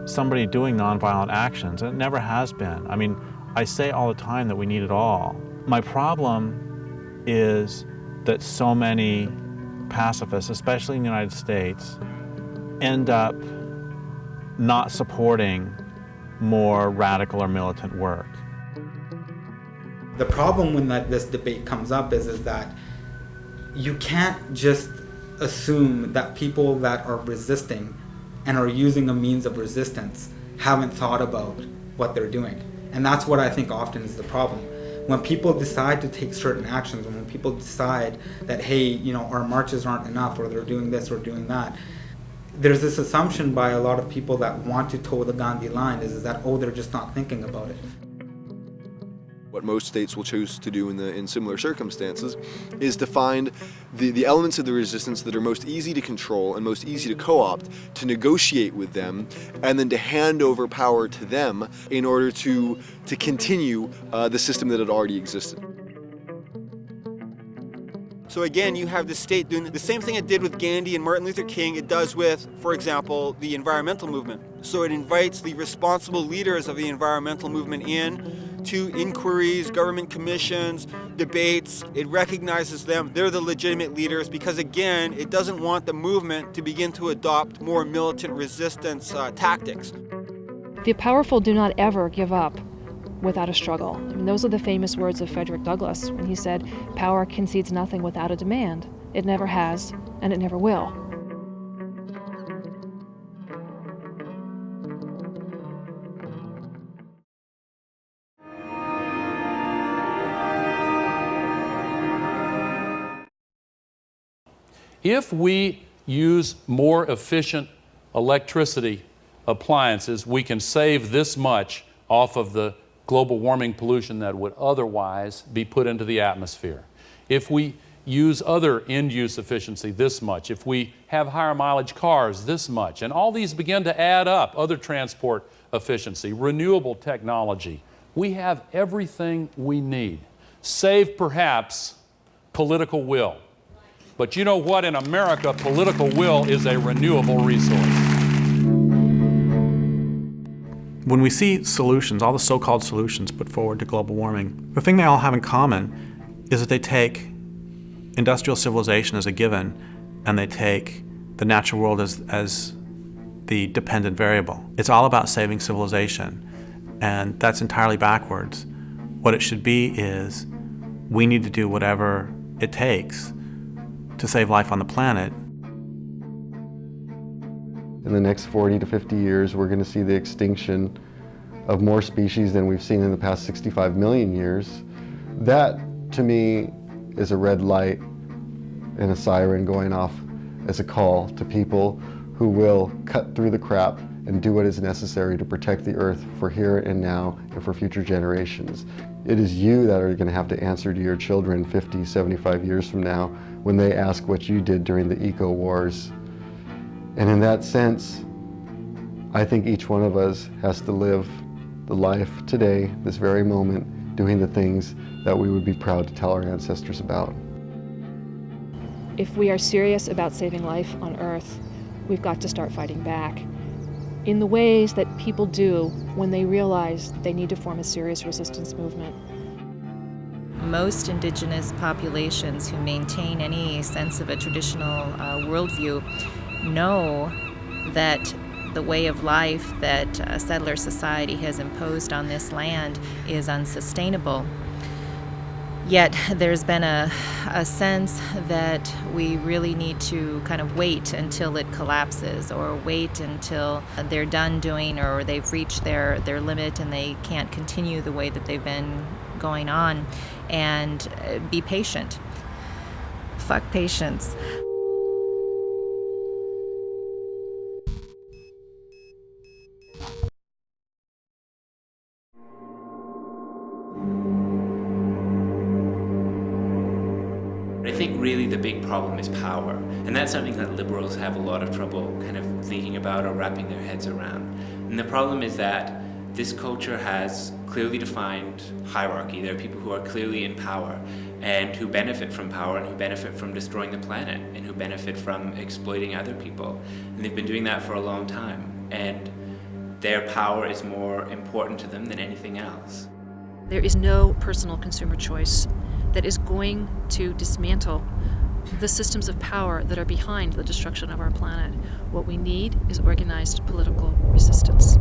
somebody doing nonviolent actions, and it never has been. I mean, I say all the time that we need it all. My problem is that so many pacifists, especially in the United States, end up not supporting more radical or militant work. The problem when this debate comes up is that you can't just assume that people that are resisting and are using a means of resistance haven't thought about what they're doing. And that's what I think often is the problem. When people decide to take certain actions, and when people decide that, hey, our marches aren't enough, or they're doing this or doing that, there's this assumption by a lot of people that want to toe the Gandhi line is that, they're just not thinking about it. What most states will choose to do in similar circumstances is to find the elements of the resistance that are most easy to control and most easy to co-opt, to negotiate with them, and then to hand over power to them in order to continue the system that had already existed. So again, you have the state doing the same thing it did with Gandhi and Martin Luther King, it does with, for example, the environmental movement. So it invites the responsible leaders of the environmental movement in to inquiries, government commissions, debates. It recognizes them. They're the legitimate leaders because, again, it doesn't want the movement to begin to adopt more militant resistance tactics. The powerful do not ever give up without a struggle. I mean, those are the famous words of Frederick Douglass when he said, "Power concedes nothing without a demand. It never has, and it never will." If we use more efficient electricity appliances, we can save this much off of the global warming pollution that would otherwise be put into the atmosphere. If we use other end-use efficiency this much, if we have higher mileage cars this much, and all these begin to add up, other transport efficiency, renewable technology, we have everything we need, save perhaps political will. But you know what? In America, political will is a renewable resource. When we see solutions, all the so-called solutions put forward to global warming, the thing they all have in common is that they take industrial civilization as a given, and they take the natural world as the dependent variable. It's all about saving civilization, and that's entirely backwards. What it should be is, we need to do whatever it takes to save life on the planet. In the next 40 to 50 years, we're going to see the extinction of more species than we've seen in the past 65 million years. That, to me, is a red light and a siren going off as a call to people who will cut through the crap and do what is necessary to protect the Earth for here and now and for future generations. It is you that are going to have to answer to your children 50, 75 years from now when they ask what you did during the eco-wars. And in that sense, I think each one of us has to live the life today, this very moment, doing the things that we would be proud to tell our ancestors about. If we are serious about saving life on Earth, we've got to start fighting back in the ways that people do when they realize they need to form a serious resistance movement. Most indigenous populations who maintain any sense of a traditional worldview know that the way of life that settler society has imposed on this land is unsustainable. Yet there's been a sense that we really need to kind of wait until it collapses, or wait until they're done doing, or they've reached their limit and they can't continue the way that they've been going on, and be patient. Fuck patience. I think really the big problem is power, and that's something that liberals have a lot of trouble kind of thinking about or wrapping their heads around. And the problem is that this culture has clearly defined hierarchy. There are people who are clearly in power and who benefit from power and who benefit from destroying the planet and who benefit from exploiting other people. And they've been doing that for a long time, and their power is more important to them than anything else. There is no personal consumer choice that is going to dismantle the systems of power that are behind the destruction of our planet. What we need is organized political resistance.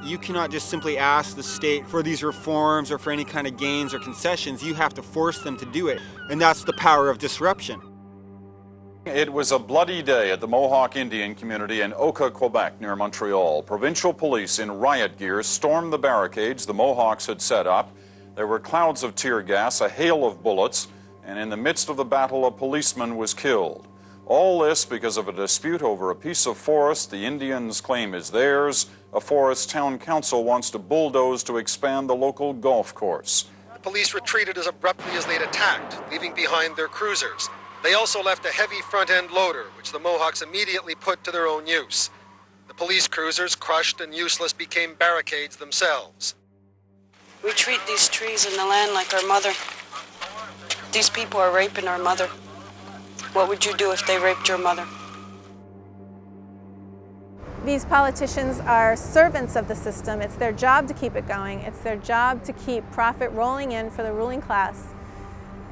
You cannot just simply ask the state for these reforms or for any kind of gains or concessions. You have to force them to do it, and that's the power of disruption. It was a bloody day at the Mohawk Indian community in Oka, Quebec, near Montreal. Provincial police in riot gear stormed the barricades the Mohawks had set up. There were clouds of tear gas, a hail of bullets, and in the midst of the battle, a policeman was killed. All this because of a dispute over a piece of forest the Indians claim is theirs. A forest town council wants to bulldoze to expand the local golf course. The police retreated as abruptly as they'd attacked, leaving behind their cruisers. They also left a heavy front-end loader, which the Mohawks immediately put to their own use. The police cruisers, crushed and useless, became barricades themselves. We treat these trees and the land like our mother. These people are raping our mother. What would you do if they raped your mother? These politicians are servants of the system. It's their job to keep it going. It's their job to keep profit rolling in for the ruling class.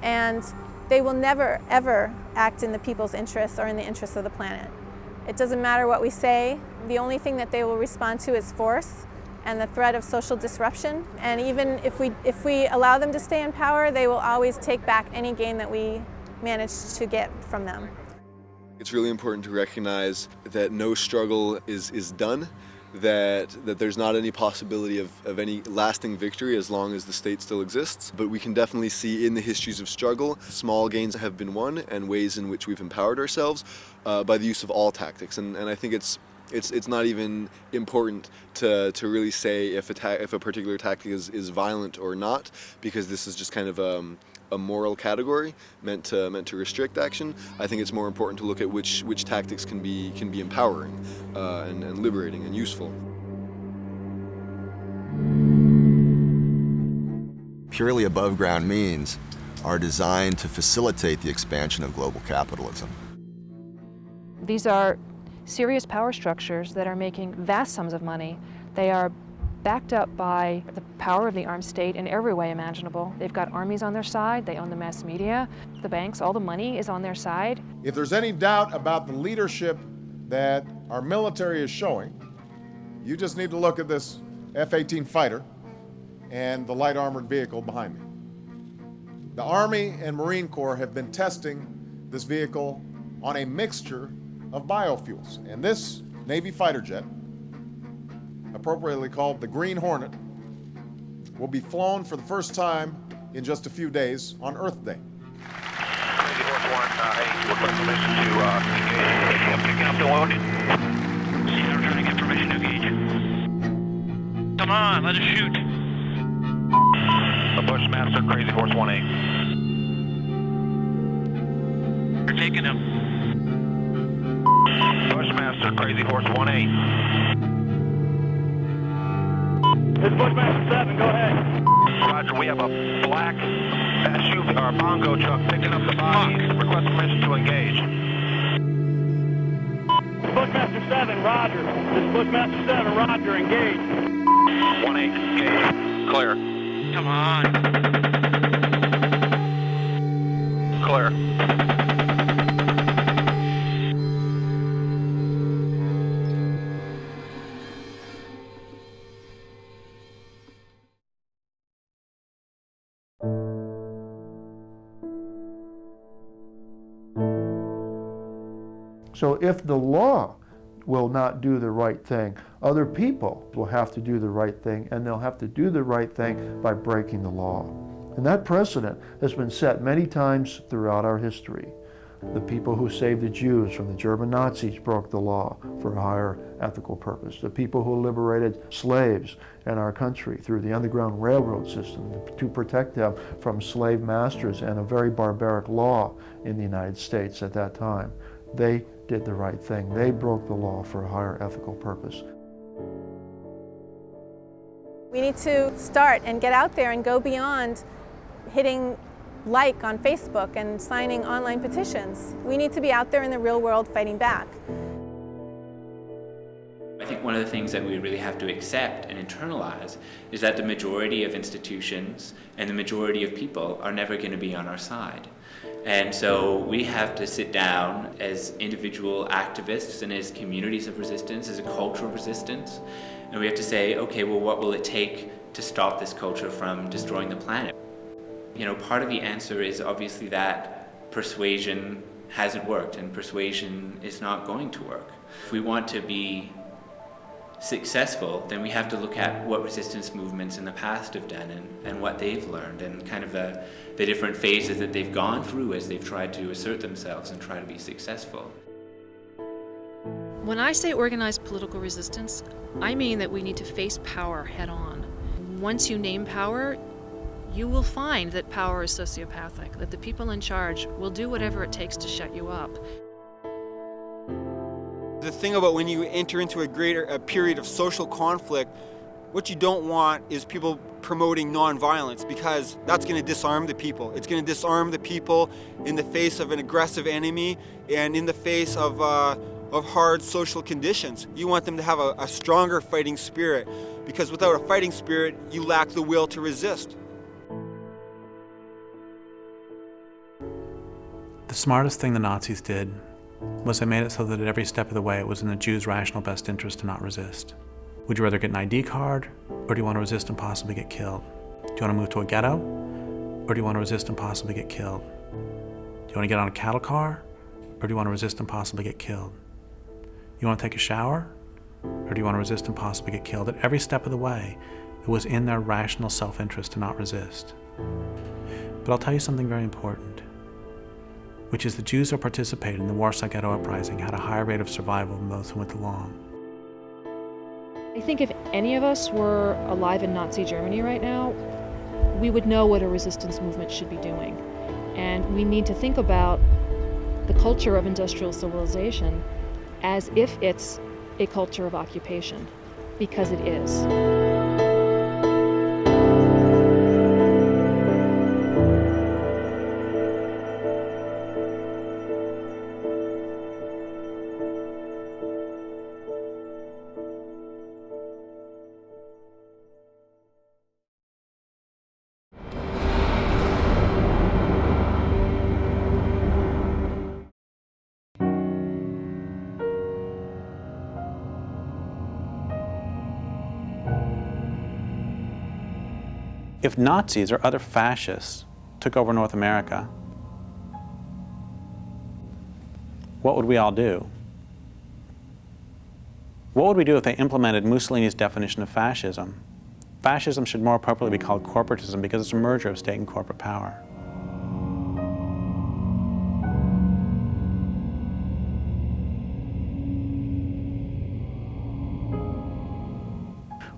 And they will never, ever act in the people's interests or in the interests of the planet. It doesn't matter what we say. The only thing that they will respond to is force and the threat of social disruption. And even if we allow them to stay in power, they will always take back any gain that we manage to get from them. It's really important to recognize that no struggle is done, that there's not any possibility of any lasting victory as long as the state still exists. But we can definitely see in the histories of struggle, small gains have been won and ways in which we've empowered ourselves by the use of all tactics. And I think it's not even important to really say if a particular tactic is violent or not, because this is just kind of a moral category meant to restrict action. I think it's more important to look at which tactics can be empowering and liberating and useful. Purely above ground means are designed to facilitate the expansion of global capitalism. These are serious power structures that are making vast sums of money. They are backed up by the power of the armed state in every way imaginable. They've got armies on their side, they own the mass media, the banks, all the money is on their side. If there's any doubt about the leadership that our military is showing, you just need to look at this F-18 fighter and the light armored vehicle behind me. The Army and Marine Corps have been testing this vehicle on a mixture of biofuels. And this Navy fighter jet, appropriately called the Green Hornet, will be flown for the first time in just a few days on Earth Day. Crazy Horse 1, request permission to engage. I'm picking up the wounded. I'm trying to get permission to engage. Come on, let us shoot. The Bushmaster, Crazy Horse 1-8. You're taking him. Bushmaster, Crazy Horse 1-8. This is Bushmaster 7, go ahead. Roger, we have a black SUV, or bongo truck picking up the bodies. Request permission to engage. Bushmaster 7, roger. This is Bushmaster 7, roger, engage. 1-8, engage. Clear. Come on. Clear. So if the law will not do the right thing, other people will have to do the right thing, and they'll have to do the right thing by breaking the law. And that precedent has been set many times throughout our history. The people who saved the Jews from the German Nazis broke the law for a higher ethical purpose. The people who liberated slaves in our country through the Underground Railroad system to protect them from slave masters and a very barbaric law in the United States at that time. They did the right thing. They broke the law for a higher ethical purpose. We need to start and get out there and go beyond hitting like on Facebook and signing online petitions. We need to be out there in the real world fighting back. I think one of the things that we really have to accept and internalize is that the majority of institutions and the majority of people are never going to be on our side. And so we have to sit down as individual activists and as communities of resistance, as a culture of resistance, and we have to say, okay, well, what will it take to stop this culture from destroying the planet? You know, part of the answer is obviously that persuasion hasn't worked and persuasion is not going to work. If we want to be successful, then we have to look at what resistance movements in the past have done and what they've learned and kind of the different phases that they've gone through as they've tried to assert themselves and try to be successful. When I say organized political resistance, I mean that we need to face power head on. Once you name power, you will find that power is sociopathic, that the people in charge will do whatever it takes to shut you up. The thing about when you enter into a period of social conflict, what you don't want is people promoting nonviolence, because that's going to disarm the people. It's going to disarm the people in the face of an aggressive enemy and in the face of hard social conditions. You want them to have a stronger fighting spirit, because without a fighting spirit, you lack the will to resist. The smartest thing the Nazis did was they made it so that at every step of the way it was in the Jews' rational best interest to not resist. Would you rather get an ID card, or do you want to resist and possibly get killed? Do you want to move to a ghetto, or do you want to resist and possibly get killed? Do you want to get on a cattle car, or do you want to resist and possibly get killed? You want to take a shower, or do you want to resist and possibly get killed? At every step of the way, it was in their rational self-interest to not resist. But I'll tell you something very important, which is the Jews who participated in the Warsaw Ghetto Uprising had a higher rate of survival than those who went along. I think if any of us were alive in Nazi Germany right now, we would know what a resistance movement should be doing. And we need to think about the culture of industrial civilization as if it's a culture of occupation, because it is. If Nazis or other fascists took over North America, what would we all do? What would we do if they implemented Mussolini's definition of fascism? Fascism should more appropriately be called corporatism because it's a merger of state and corporate power.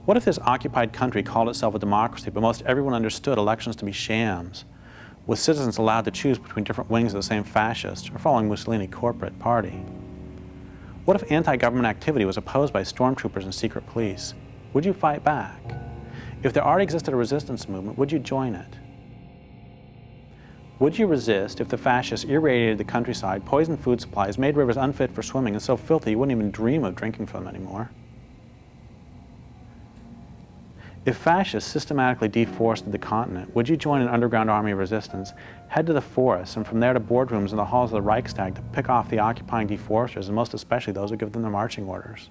What if this occupied country called itself a democracy, but most everyone understood elections to be shams, with citizens allowed to choose between different wings of the same fascist or following Mussolini corporate party? What if anti-government activity was opposed by stormtroopers and secret police? Would you fight back? If there already existed a resistance movement, would you join it? Would you resist if the fascists irradiated the countryside, poisoned food supplies, made rivers unfit for swimming, and so filthy you wouldn't even dream of drinking from them anymore? If fascists systematically deforested the continent, would you join an underground army of resistance, head to the forests, and from there to boardrooms in the halls of the Reichstag to pick off the occupying deforesters, and most especially those who give them their marching orders?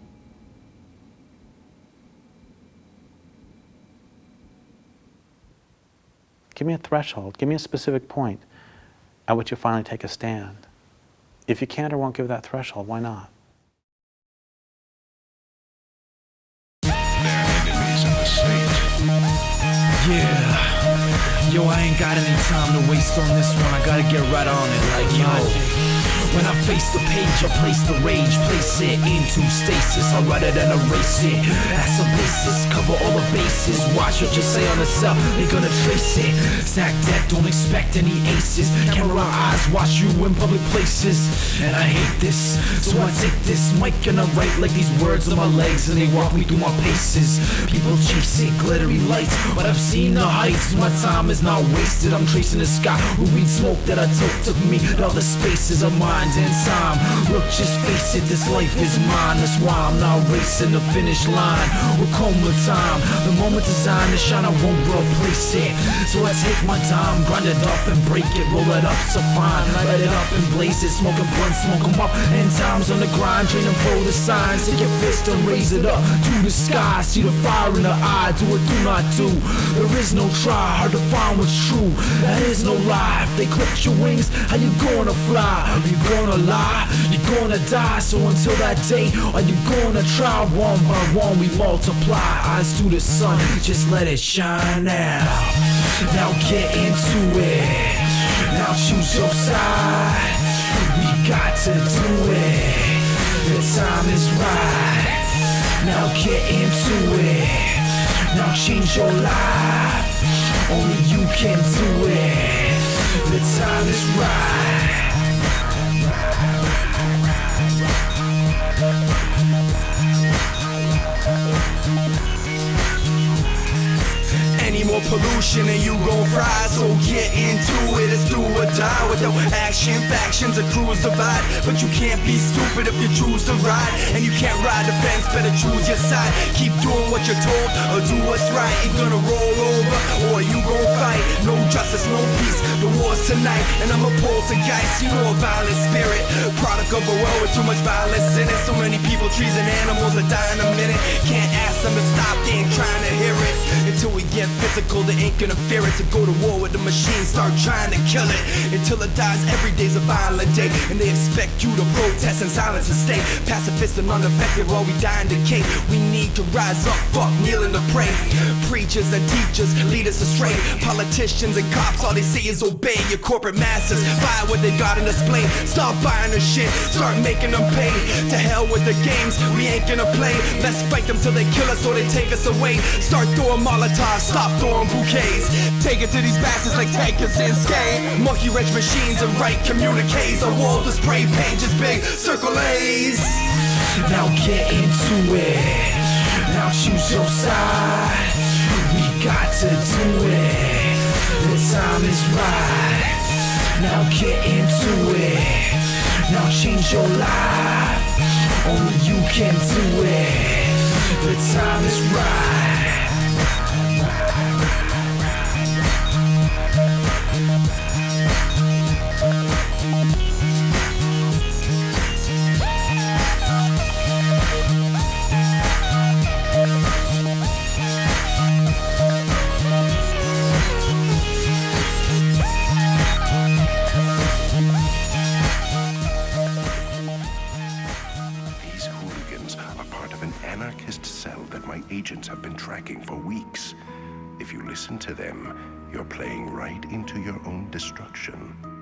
Give me a threshold, give me a specific point at which you finally take a stand. If you can't or won't give that threshold, why not? Yeah, yo, I ain't got any time to waste on this one. I gotta get right on it, like, yo. When I face the page, I place the rage, place it into stasis. I write it and erase it. That's a basis, cover all the bases. Watch what you say on the cell, they gonna trace it. Stack deck, don't expect any aces. Camera eyes, watch you in public places. And I hate this, so I take this mic and I write like these words on my legs, and they walk me through my paces. People chasing glittery lights, but I've seen the heights. My time is not wasted, I'm tracing the sky. Ruby smoke that I took me to all the spaces of mine. In time, look, just face it, this life is mine. That's why I'm not racing the finish line. We're coma time, the moment designed to shine, I won't replace it. So I take my time, grind it up and break it, roll it up so fine, light it up and blaze it, smoking blunts, smoke 'em up. And times on the grind, training for the signs. Take your fist and raise it up to the sky. See the fire in the eye, do or do not do. There is no try, hard to find what's true. That is no lie. If they clip your wings, how you gonna fly? Are you gonna lie? You're gonna die. So until that day, are you gonna try? One by one we multiply. Eyes to the sun, just let it shine now. Now get into it. Now choose your side. We got to do it. The time is right. Now get into it. Now change your life. Only you can do it. The time is right. Any more pollution and you gon' fry. So get into it, it's do or die. Without action, factions, a crews divide. But you can't be stupid if you choose to ride. And you can't ride the fence, better choose your side. Keep doing what you're told, or do what's right. You're gonna roll over, or you gon' fight. No justice, no peace, the war's tonight. And I'm a poltergeist, you know, a violent spirit. Product of a world with too much violence in it. So many people, trees and animals are dying a minute. Can't ask them to stop, they ain't trying to hear it. Until we get physical, they ain't gonna fear it. To go to war with the machine, start trying to kill it. Until it dies, every day's a violent day. And they expect you to protest in silence and stay pacifist and unaffected while we die and decay. We need to rise up, fuck kneeling to pray. Preachers and teachers lead us astray. Politicians and cops, all they say is obey. Your corporate masters, buy what they got and display. Stop buying the shit, start making them pay. To hell with the games, we ain't gonna play. Let's fight them till they kill us or they take us away. Start throwing Molotovs, stop throwing bouquets. Take it to these bastards like tankers and skate. Monkey wrench machines and write communiques. A wall to spray pages big, circle A's. Now get into it. Now choose your side. We got to do it. The time is right. Now get into it. Now change your life. Only you can do it. The time is right. agents have been tracking for weeks. If you listen to them, you're playing right into your own destruction.